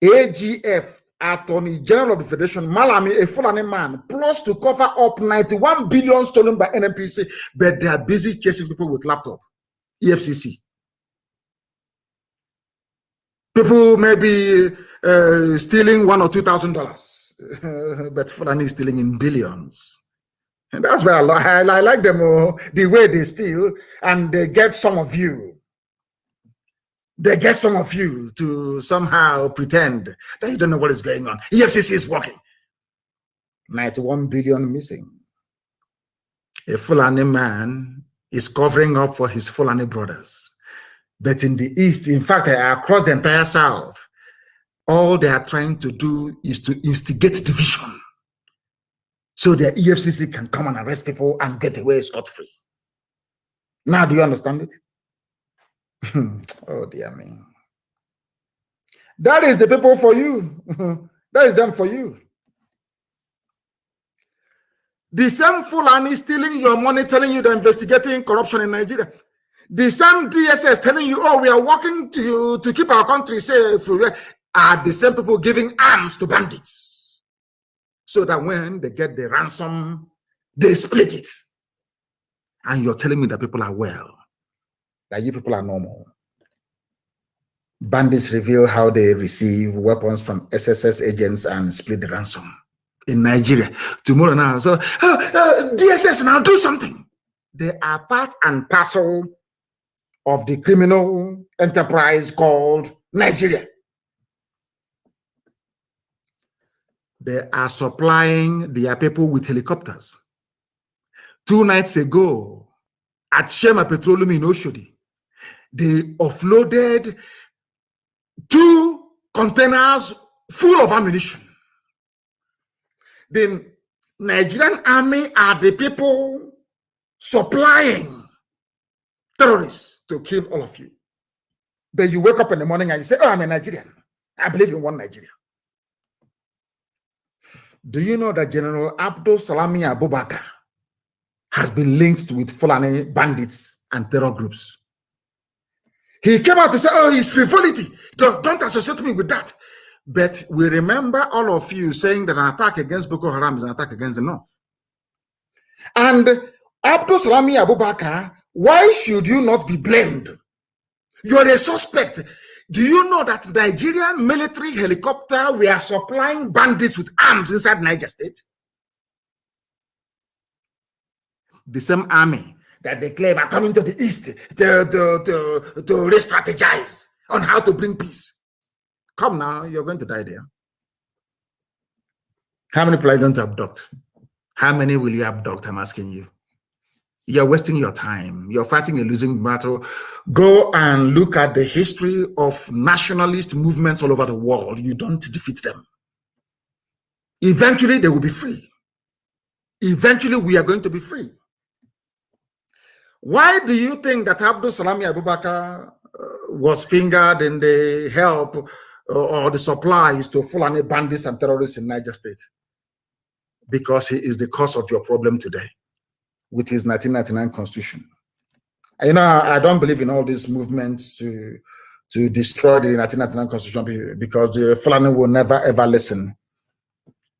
[SPEAKER 1] AGF, Attorney General of the Federation, Malami, a Fulani man, plus to cover up 91 billion stolen by NNPC, but they are busy chasing people with laptop. EFCC. People may be stealing $1,000 or $2,000, but Fulani is stealing in billions. And that's why I like them, the way they steal, and they get some of you. They get some of you to somehow pretend that you don't know what is going on. EFCC is working. 91 billion missing. A Fulani man is covering up for his Fulani brothers. But in the East, in fact, across the entire South, all they are trying to do is to instigate division so the EFCC can come and arrest people and get away scot-free. Now, do you understand it? Oh, dear me. That is the people for you. That is them for you. The same Fulani stealing your money, telling you they're investigating corruption in Nigeria. The same DSS telling you, oh, we are working to keep our country safe, are the same people giving arms to bandits. So that when they get the ransom, they split it. And you're telling me that people are well, that you people are normal. Bandits reveal how they receive weapons from SSS agents and split the ransom in Nigeria. Tomorrow now, so DSS now do something. They are part and parcel of the criminal enterprise called Nigeria. They are supplying their people with helicopters. 2 nights ago, at Shema Petroleum in Oshodi, they offloaded 2 containers full of ammunition. The Nigerian army are the people supplying terrorists to kill all of you. Then you wake up in the morning and you say, oh, I'm a Nigerian. I believe in one Nigeria. Do you know that General Abdul Salami Abubakar has been linked with Fulani bandits and terror groups? He came out to say, oh, it's frivolity. Don't associate me with that. But we remember all of you saying that an attack against Boko Haram is an attack against the North. And Abdul Salami Abubakar, why should you not be blamed? You're a suspect. Do you know that Nigerian military helicopter were supplying bandits with arms inside Niger State? The same army that they claim are coming to the East to re-strategize on how to bring peace. Come now, you're going to die there. How many people are you going to abduct? How many will you abduct? I'm asking you. You're wasting your time. You're fighting a losing battle. Go and look at the history of nationalist movements all over the world. You don't defeat them. Eventually, they will be free. Eventually, we are going to be free. Why do you think that Abdul Salami Abubakar was fingered in the help or the supplies to Fulani bandits and terrorists in Niger State? Because he is the cause of your problem today with his 1999 constitution. You know, I don't believe in all these movements to destroy the 1999 constitution because the Fulani will never ever listen.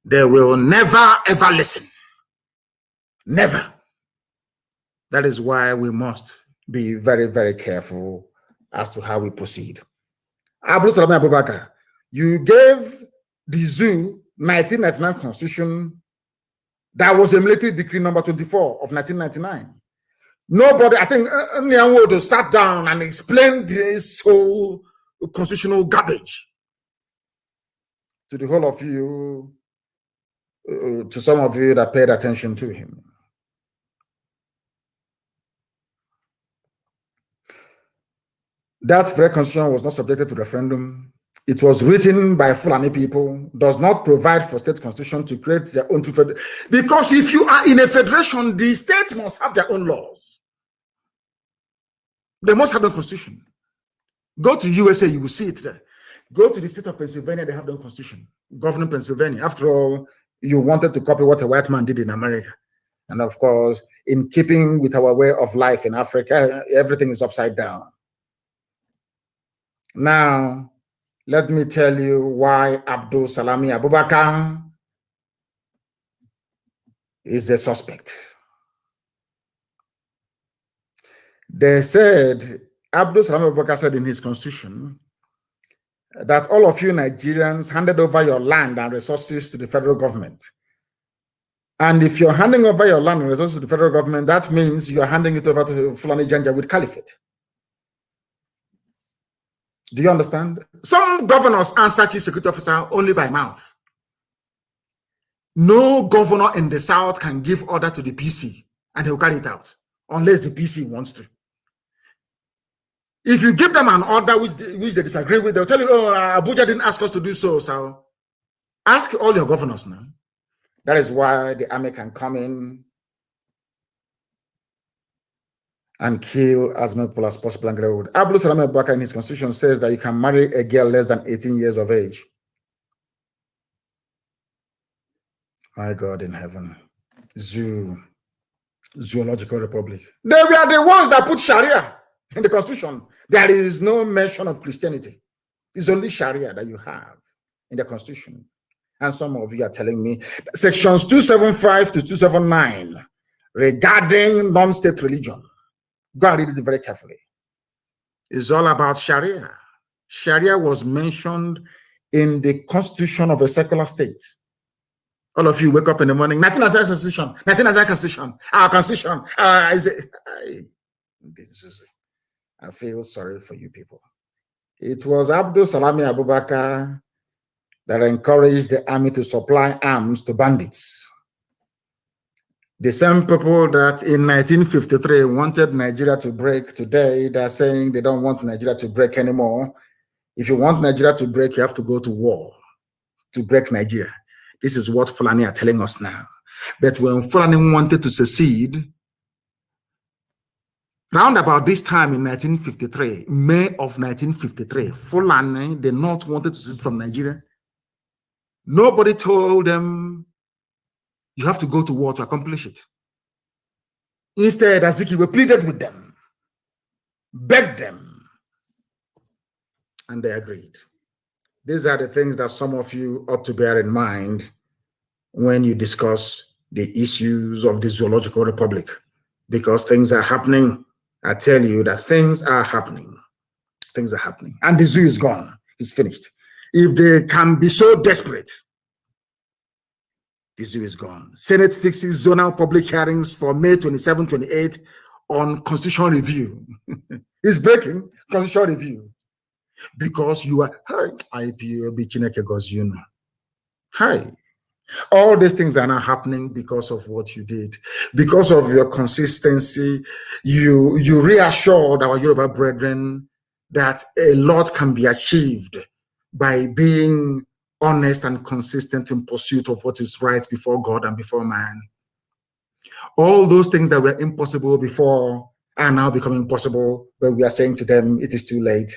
[SPEAKER 1] They will never ever listen. Never. That is why we must be very, very careful as to how we proceed. Abdul Salami Abubakar, you gave the zoo 1999 constitution that was a military decree number 24 of 1999. Nobody, I think, Nyanwodo sat down and explained this whole constitutional garbage to the whole of you, to some of you that paid attention to him. That very constitution was not subjected to referendum. It was written by Fulani people, does not provide for state constitution to create their own federation. Because if you are in a federation, the states must have their own laws. They must have their constitution. Go to USA, you will see it there. Go to the state of Pennsylvania, they have their own constitution. Governing Pennsylvania. After all, you wanted to copy what a white man did in America. And of course, in keeping with our way of life in Africa, everything is upside down. Now, let me tell you why Abdul Salami Abubakar is a suspect. They said, Abdul Salami Abubakar said in his constitution that all of you Nigerians handed over your land and resources to the federal government. And if you're handing over your land and resources to the federal government, that means you're handing it over to Fulani Janjaweed Caliphate. Do you understand? Some governors answer chief security officer only by mouth. No governor in the South can give order to the PC and he'll carry it out unless the PC wants to. If you give them an order which they disagree with, they'll tell you, oh, Abuja didn't ask us to do so. So ask all your governors now. That is why the army can come in and kill as many people as possible and get away with. Abdul Salam Abubakar in his constitution says that you can marry a girl less than 18 years of age. My God in heaven. Zoological Republic. They were the ones that put Sharia in the constitution. There is no mention of Christianity. It's only Sharia that you have in the constitution. And some of you are telling me sections 275 to 279 regarding non-state religion. Go and read it very carefully. It's all about Sharia. Sharia was mentioned in the constitution of a secular state. All of you wake up in the morning, 1999 constitution, 1999 constitution, our constitution. I feel sorry for you people. It was Abdul Salami Abubakar that encouraged the army to supply arms to bandits. The same people that in 1953 wanted Nigeria to break, today they're saying they don't want Nigeria to break anymore. If you want Nigeria to break, you have to go to war to break Nigeria. This is what Fulani are telling us now. But when Fulani wanted to secede, round about this time in 1953, May of 1953, Fulani, the North, wanted to secede from Nigeria. Nobody told them you have to go to war to accomplish it. Instead, Azikiwe pleaded with them, begged them, and they agreed. These are the things that some of you ought to bear in mind when you discuss the issues of the Zoological Republic, because things are happening. I tell you that things are happening. Things are happening. And the zoo is gone. It's finished. If they can be so desperate, the zoo is gone. Senate fixes zonal public hearings for May 27, 28 on constitutional review. It's breaking constitutional review. Because you are, hi, all these things are not happening because of what you did. Because of your consistency, you reassured our Yoruba brethren that a lot can be achieved by being honest and consistent in pursuit of what is right before God and before man. All those things that were impossible before are now becoming possible, but we are saying to them, it is too late.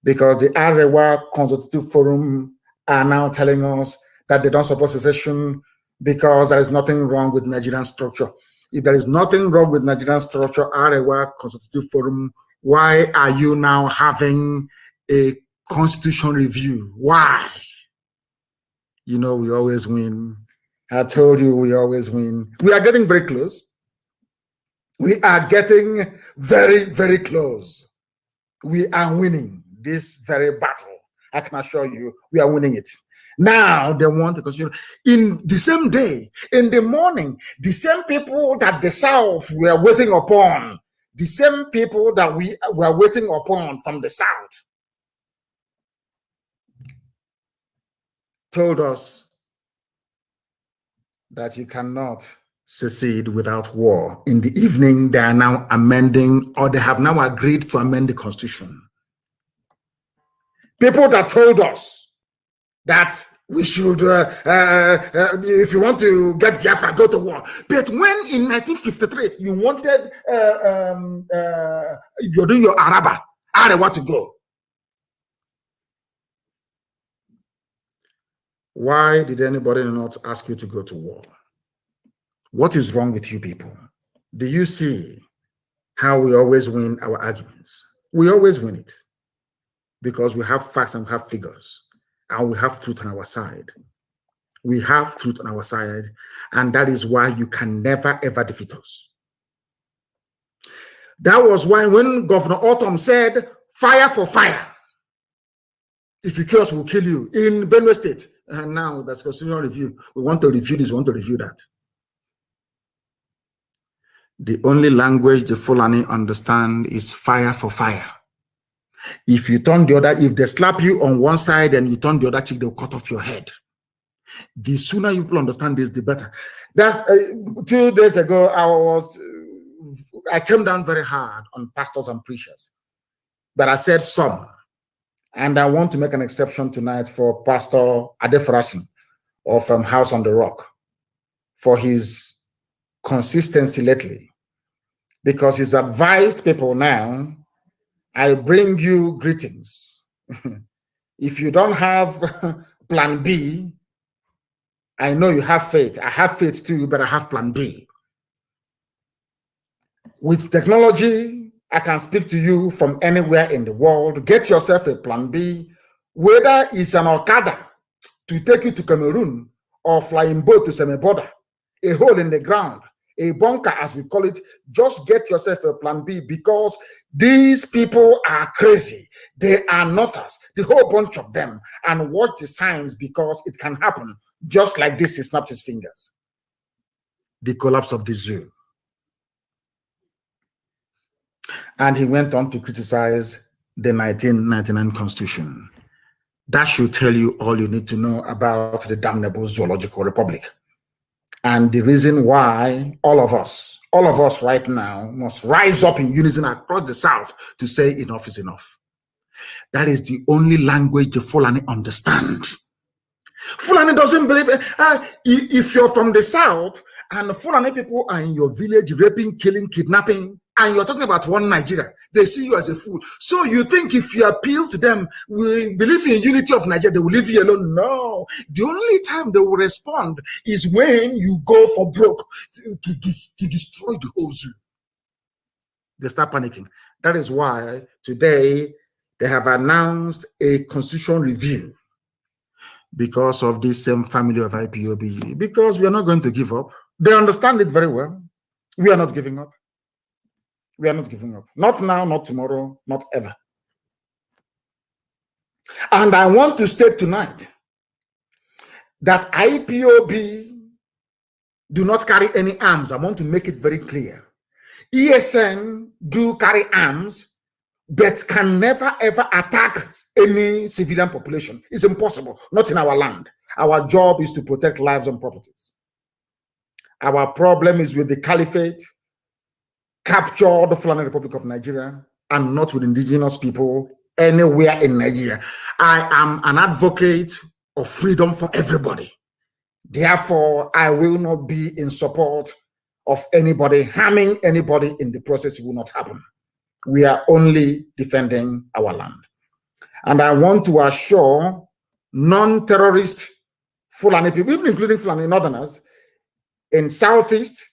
[SPEAKER 1] Because the Arewa Consultative Forum are now telling us that they don't support secession because there is nothing wrong with Nigerian structure. If there is nothing wrong with Nigerian structure, Arewa Consultative Forum, why are you now having a constitution review? Why? You know, we always win. I told you we always win. We are getting very close. We are getting very, very close. We are winning this very battle. I can assure you, we are winning it. Now they want to consider in the same day, in the morning, the same people that the South were waiting upon, the same people that we were waiting upon from the South, told us that you cannot secede without war. In the evening, they are now amending, or they have now agreed to amend the Constitution. People that told us that we should, if you want to get Biafra, go to war. But when in 1953 you wanted, you're doing your Araba, Arewa to go. Why did anybody not ask you to go to war? What is wrong with you people? Do you see how we always win our arguments? We always win it because we have facts and we have figures. And we have truth on our side. We have truth on our side, and that is why you can never, ever defeat us. That was why when Governor Autumn said, fire for fire, if you kill us, we'll kill you, in Benue State. And now that's constitutional review. We want to review this, we want to review that. The only language the Fulani understand is fire for fire. If you turn the other, if they slap you on one side and you turn the other cheek, they'll cut off your head. The sooner you people understand this, the better. That's 2 days ago, I came down very hard on pastors and preachers, but I said some, and I want to make an exception tonight for Pastor Adefrasin of House on the Rock for his consistency lately, because he's advised people now, I bring you greetings. If you don't have plan B, I know you have faith. I have faith too, but I have plan B. With technology, I can speak to you from anywhere in the world. Get yourself a plan B, whether it's an Okada to take you to Cameroon or flying boat to Semi-Border, a hole in the ground, a bunker as we call it. Just get yourself a plan B, because these people are crazy. They are nutters, the whole bunch of them. And watch the signs, because it can happen. Just like this, he snapped his fingers. The collapse of the zoo. And he went on to criticize the 1999 Constitution. That should tell you all you need to know about the damnable zoological republic. And the reason why all of us right now must rise up in unison across the South to say enough is enough. That is the only language the Fulani understand. Fulani doesn't believe if you're from the South and the Fulani people are in your village raping, killing, kidnapping, and you're talking about one Nigeria, they see you as a fool. So you think if you appeal to them, we believe in unity of Nigeria, they will leave you alone? No. The only time they will respond is when you go for broke to destroy the whole zoo. They start panicking. That is why today they have announced a constitutional review, because of this same family of IPOB, because we are not going to give up. They understand it very well. We are not giving up. We are not giving up. Not now, not tomorrow, not ever. And I want to state tonight that IPOB do not carry any arms. I want to make it very clear. ESN do carry arms, but can never ever attack any civilian population. It's impossible, not in our land. Our job is to protect lives and properties. Our problem is with the caliphate, capture the Fulani Republic of Nigeria, and not with indigenous people anywhere in Nigeria. I am an advocate of freedom for everybody. Therefore, I will not be in support of anybody harming anybody in the process. It will not happen. We are only defending our land. And I want to assure non-terrorist Fulani people, even including Fulani Northerners, in Southeast,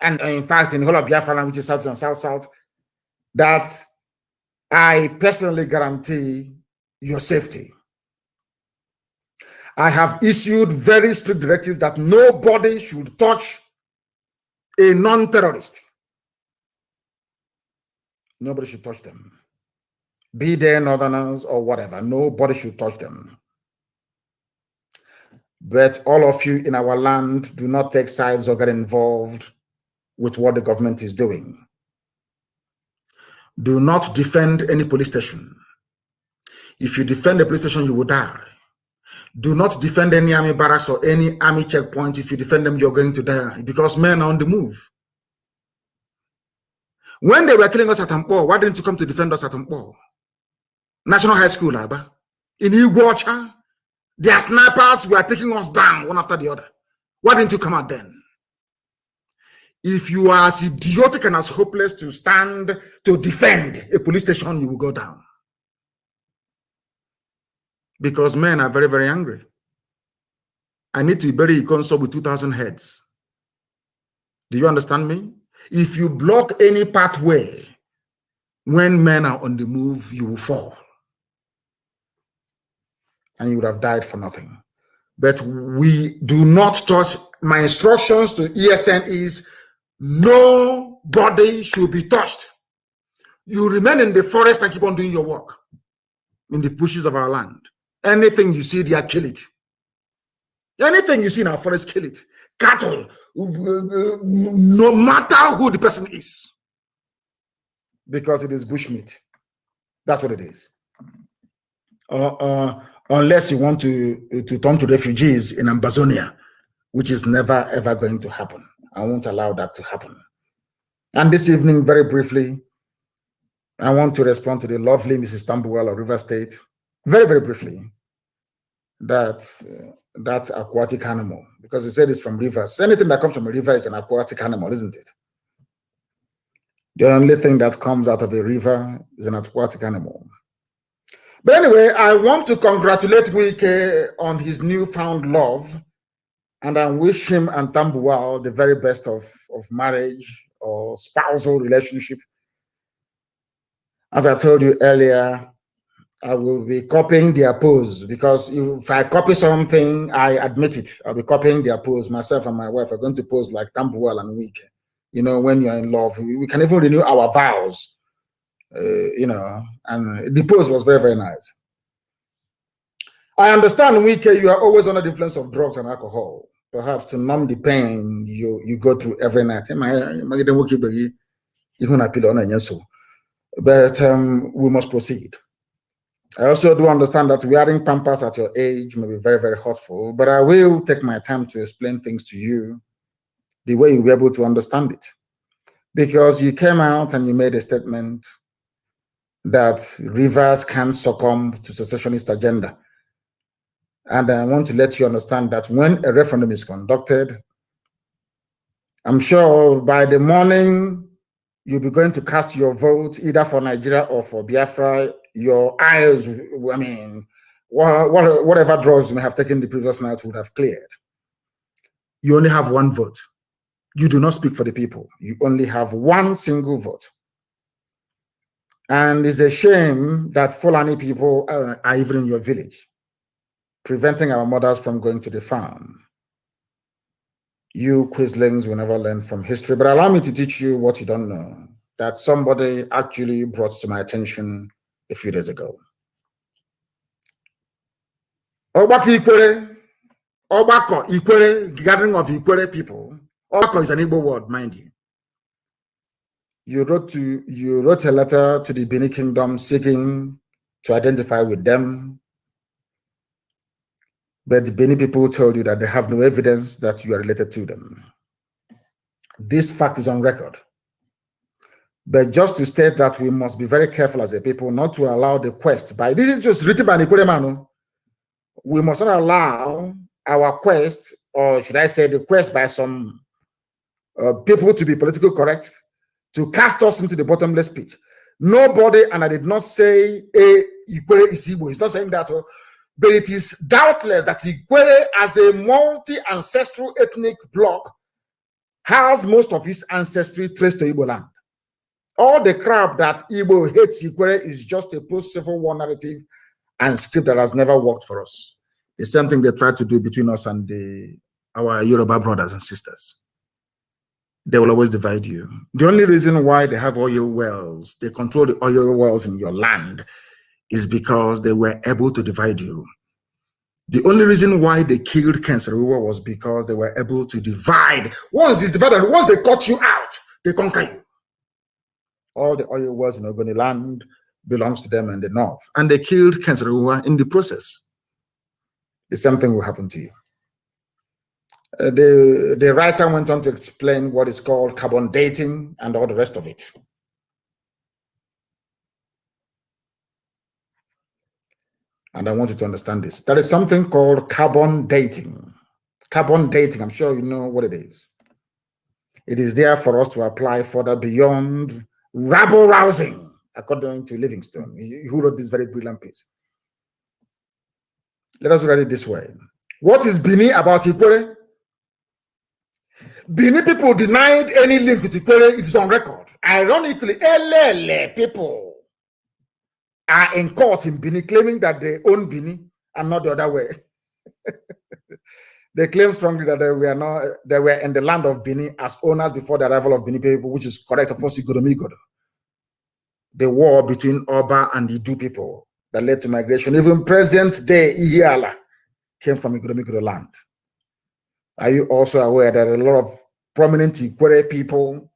[SPEAKER 1] and in fact in the whole of Biafra land, which is South and South, that I personally guarantee your safety. I have issued very strict directives that nobody should touch a non-terrorist. Nobody should touch them. Be they Northerners or whatever, nobody should touch them. But all of you in our land, do not take sides or get involved with what the government is doing. Do not defend any police station. If you defend the police station, you will die. Do not defend any army barracks or any army checkpoint. If you defend them, you're going to die, because men are on the move. When they were killing us at Ampo, why didn't you come to defend us at Ampo? National High School, Abba. In Iguacha, their snipers were taking us down one after the other. Why didn't you come out then? If you are as idiotic and as hopeless to stand to defend a police station, you will go down. Because men are very, very angry. I need to bury Ikonso with 2,000 heads. Do you understand me? If you block any pathway, when men are on the move, you will fall. And you would have died for nothing. But we do not touch. My instructions to ESN is nobody should be touched. You remain in the forest and keep on doing your work in the bushes of our land. Anything you see there, kill it. Anything you see in our forest, kill it. Cattle, no matter who the person is, because it is bushmeat. That's what it is. Unless you want to turn to refugees in Amazonia, which is never, ever going to happen. I won't allow that to happen. And this evening, very briefly, I want to respond to the lovely Mrs. Tambuwal of River State, very, very briefly, that aquatic animal, because you said it's from rivers. Anything that comes from a river is an aquatic animal, isn't it? The only thing that comes out of a river is an aquatic animal. But anyway, I want to congratulate Wike on his newfound love, and I wish him and Tambuwal the very best of marriage or spousal relationship. As I told you earlier, I will be copying their pose, because if I copy something, I admit it. I'll be copying their pose. Myself and my wife are going to pose like Tambuwal and Wike. You know, when you're in love, we can even renew our vows. You know, and the pose was very, very nice. I understand, Wike, you are always under the influence of drugs and alcohol, perhaps to numb the pain you go through every night. But we must proceed. I also do understand that wearing pampers at your age may be very, very hurtful, but I will take my time to explain things to you the way you'll be able to understand it. Because you came out and you made a statement that rivers can succumb to secessionist agenda. And I want to let you understand that when a referendum is conducted, I'm sure by the morning you'll be going to cast your vote either for Nigeria or for Biafra. Your eyes, I mean, whatever drugs you may have taken the previous night would have cleared. You only have one vote. You do not speak for the people. You only have one single vote. And it's a shame that Fulani people are even in your village, preventing our mothers from going to the farm. You Quislings will never learn from history, but allow me to teach you what you don't know, that somebody actually brought to my attention a few days ago. Obako Ikwere, Obako Ikwere, gathering of Ikwere people. Obako is an Igbo word, mind you. You wrote a letter to the Benin Kingdom seeking to identify with them, but the Benin people told you that they have no evidence that you are related to them. This fact is on record. But just to state that we must be very careful as a people not to allow the quest by, this is just written by Nikwere Manu, we must not allow our quest, or should I say the quest by some people to be politically correct, to cast us into the bottomless pit. Nobody, and I did not say Ikwere is Igbo, he's not saying that, but it is doubtless that Ikwere, as a multi-ancestral ethnic bloc, has most of his ancestry traced to Igbo land. All the crap that Igbo hates Ikwere is just a post-Civil War narrative and script that has never worked for us. The same thing they try to do between us and our Yoruba brothers and sisters. They will always divide you. The only reason why they have oil wells, they control the oil wells in your land, is because they were able to divide you. The only reason why they killed Kenseruwa was because they were able to divide. Once it's divided, once they cut you out, they conquer you. All the oil wells in Ogoni land belongs to them in the north. And they killed Kenseruwa in the process. The same thing will happen to you. The writer went on to explain what is called carbon dating and all the rest of it. And I want you to understand this. There is something called carbon dating. Carbon dating, I'm sure you know what it is. It is there for us to apply further beyond rabble rousing, according to Livingstone, who wrote this very brilliant piece. Let us look at it this way. What is Bini about Ikwere? Bini people denied any link with Ikwere. It is on record. Ironically, Elele people are in court in Bini claiming that they own Bini and not the other way. They claim strongly that they were in the land of Bini as owners before the arrival of Bini people, which is correct, of course, Igoromigodo. The war between Oba and the Idu people that led to migration. Even present day Ihiala came from Igoromigodo land. Are you also aware that a lot of prominent Ikwere people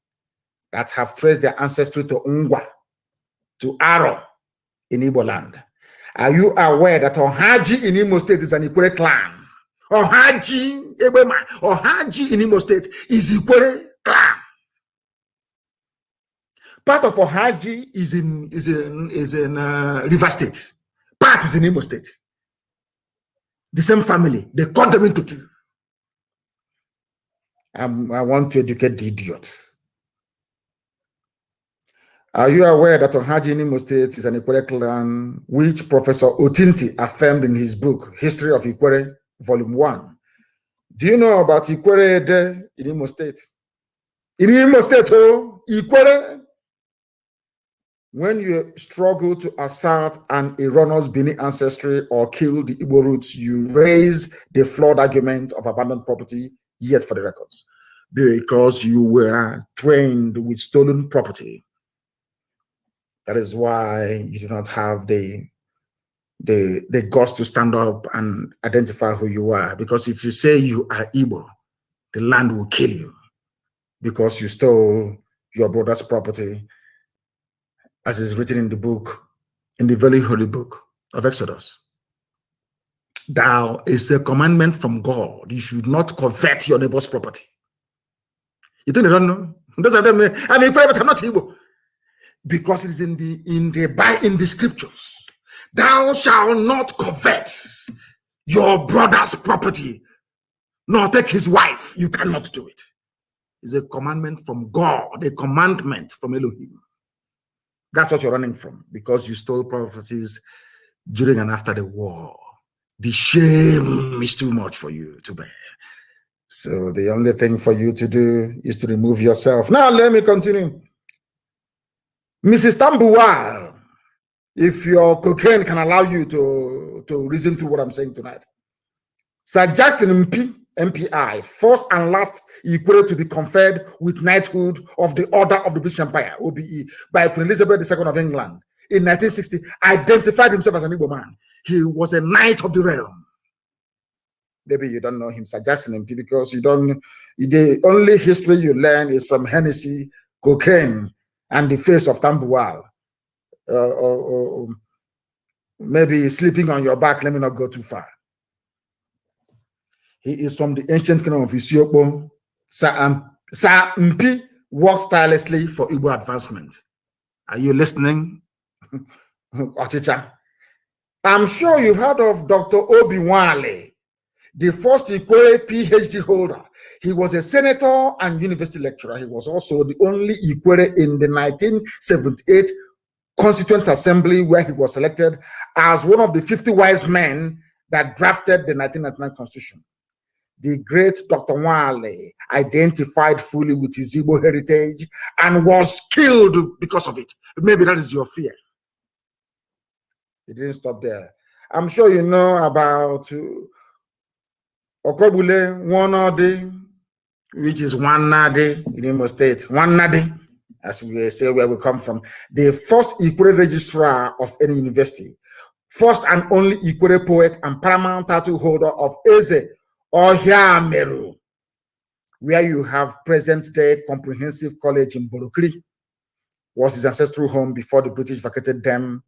[SPEAKER 1] that have traced their ancestry to Ungwa, to Aro, in Igbo land. Are you aware that Ohaji in Imo State is an Ikwere clan? Ohaji in Imo State is Ikwere clan. Part of Ohaji is in River State. Part is in Imo State. The same family. They cut them into two. I want to educate the idiot. Are you aware that Ohaji in Imo State is an Ikwere clan, which Professor Otinti affirmed in his book, History of Ikwere, Volume 1? Do you know about Ikwere in Imo State? In Imo State, Ikwere, when you struggle to assert an erroneous Bini ancestry or kill the Igbo roots, you raise the flawed argument of abandoned property, yet for the records, because you were trained with stolen property. That is why you do not have the guts to stand up and identify who you are. Because if you say you are Igbo, the land will kill you because you stole your brother's property, as is written in the book, in the very holy book of Exodus. Thou is a commandment from God. You should not covet your neighbor's property. You think they don't know? Those of them, I mean, but I'm not Igbo. Because it is in the scriptures. Thou shalt not covet your brother's property, nor take his wife. You cannot do it. It's a commandment from God, a commandment from Elohim. That's what you're running from, because you stole properties during and after the war. The shame is too much for you to bear. So the only thing for you to do is to remove yourself. Now let me continue. Mrs. Tambuwal, if your cocaine can allow you to reason through what I'm saying tonight. Sir Jackson MPI, first and last Ikwere to be conferred with knighthood of the Order of the British Empire, OBE, by Queen Elizabeth II of England in 1960, identified himself as an Igbo man. He was a knight of the realm. Maybe you don't know him, Sir Jackson MP, because the only history you learn is from Hennessy, cocaine, and the face of Tambuwal. Or maybe sleeping on your back. Let me not go too far. He is from the ancient kingdom of Isiokbo. Sir Mpi works tirelessly for Igbo advancement. Are you listening? I'm sure you've heard of Dr. Obi Wale, the first Ikwere PhD holder. He was a senator and university lecturer. He was also the only Ikwere in the 1978 Constituent Assembly, where he was elected as one of the 50 wise men that drafted the 1999 Constitution. The great Dr. Wale identified fully with his Igbo heritage and was killed because of it. Maybe that is your fear. He didn't stop there. I'm sure you know about Okobule Wanade, which is Wanade in Imo State. Wanade, as we say where we come from. The first Ikwere registrar of any university. First and only Ikwere poet and paramount title holder of Eze Ohia Meru, where you have present-day Comprehensive College in Borokri, was his ancestral home before the British vacated them.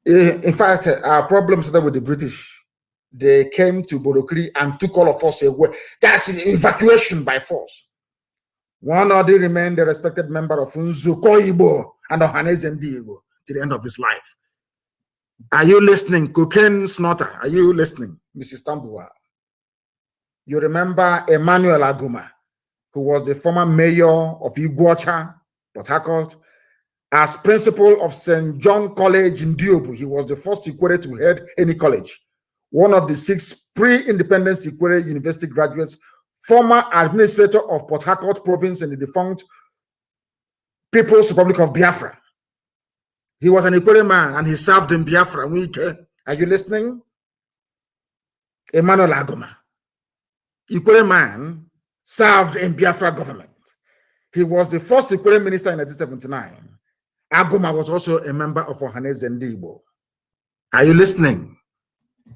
[SPEAKER 1] In fact, our problem started with the British. They came to Borokri and took all of us away. That's an evacuation by force. One or they remained a respected member of Nzuko Igbo and Ohaneze Igbo to the end of his life. Are you listening? Cocaine snorter, are you listening, Mrs. Tambuwal? You remember Emmanuel Aguma, who was the former mayor of Iguacha, Port Harcourt, as principal of St. John College in Diobu. He was the first Ikwere to head any college. One of the 6 pre-independence Ikwere University graduates, former administrator of Port Harcourt province in the defunct People's Republic of Biafra. He was an Ikwere man and he served in Biafra. Are you listening? Emmanuel Aguma, Ikwere man, served in Biafra government. He was the first Ikwere minister in 1979. Aguma was also a member of Ohaneze Igbo. Are you listening?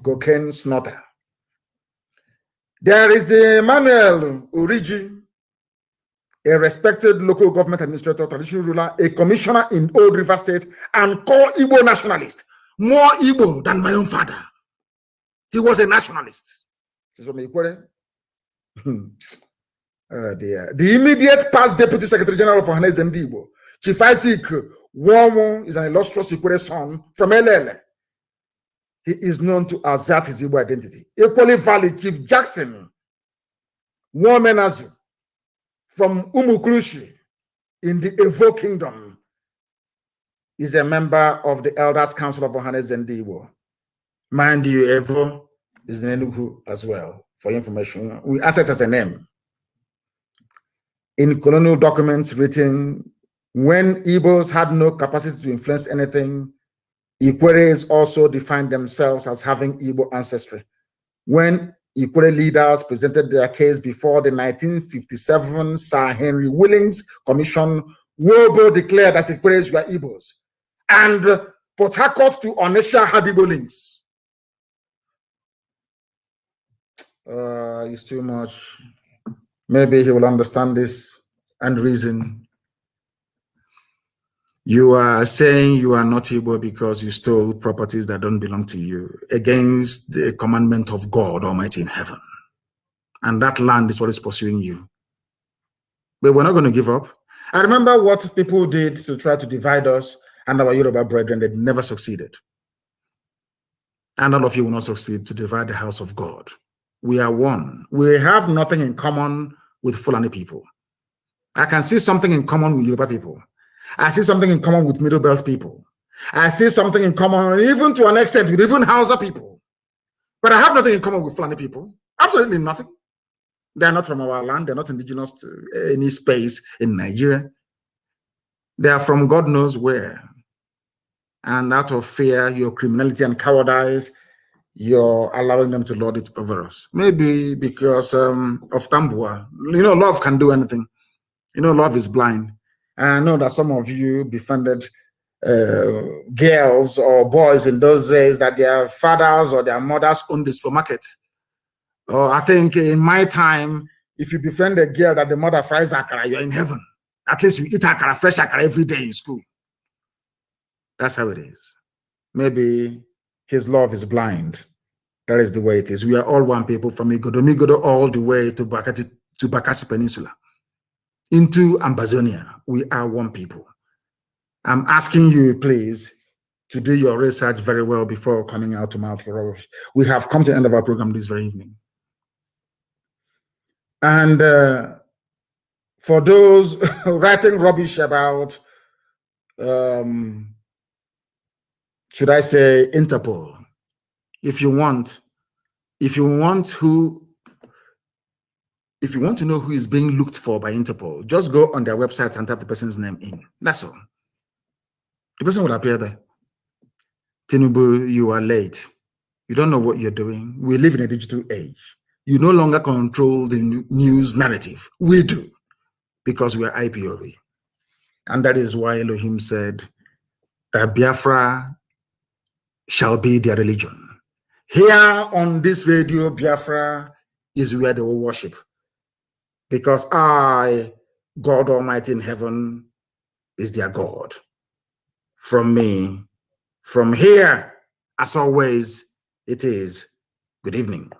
[SPEAKER 1] Cocaine snorter. There is Emmanuel Uriji, a respected local government administrator, traditional ruler, a commissioner in Old River State, and core Igbo nationalist, more Igbo than my own father. He was a nationalist. The immediate past Deputy Secretary General of Mazi Nnamdi Kanu, Chief Isaac Womo, is an illustrious Ikwere son from Elele. He is known to assert his Igbo identity. Equally valid, Chief Jackson Womenazu from Umukrushi in the Evo Kingdom is a member of the Elders Council of Mazi Nnamdi Kanu. Mind you, Evo is in Enugu as well. For information, we assert as a name. In colonial documents written when Igbos had no capacity to influence anything, Ikweres also defined themselves as having Igbo ancestry. When Ikwere leaders presented their case before the 1957 Sir Henry Willings Commission, Wobo declared that Ikweres were Igbos, and Port Harcourt to Onisha had Igbo links. It's too much. Maybe he will understand this and reason. You are saying you are not Igbo because you stole properties that don't belong to you against the commandment of God Almighty in heaven. And that land is what is pursuing you. But we're not going to give up. I remember what people did to try to divide us and our Yoruba brethren. They never succeeded. And all of you will not succeed to divide the house of God. We are one. We have nothing in common with Fulani people. I can see something in common with Yoruba people. I see something in common with Middle Belt people. I see something in common, even to an extent, with even Hausa people. But I have nothing in common with Fulani people. Absolutely nothing. They are not from our land. They're not indigenous to any space in Nigeria. They are from God knows where. And out of fear, your criminality and cowardice, you're allowing them to lord it over us. Maybe because of Tambua. You know, love can do anything. You know, love is blind. And I know that some of you befriended girls or boys in those days that their fathers or their mothers owned the supermarket. Or I think in my time, if you befriend a girl that the mother fries akara, you're in heaven. At least you eat akara, fresh akara every day in school. That's how it is. Maybe his love is blind. That is the way it is. We are all one people from Migodo all the way to Bakassi Peninsula. Into Ambazonia, we are one people. I'm asking you, please, to do your research very well before coming out to Mount Rubbish. We have come to the end of our program this very evening. And for those writing rubbish about, should I say, Interpol, if you want to know who is being looked for by Interpol, just go on their website and type the person's name in. That's all. The person will appear there. Tinubu, you are late. You don't know what you're doing. We live in a digital age. You no longer control the news narrative. We do, because we are IPOB. And that is why Elohim said that Biafra shall be their religion. Here on this radio, Biafra is where they will worship. Because I, God Almighty in heaven, is their God. From me, from here, as always, it is good evening.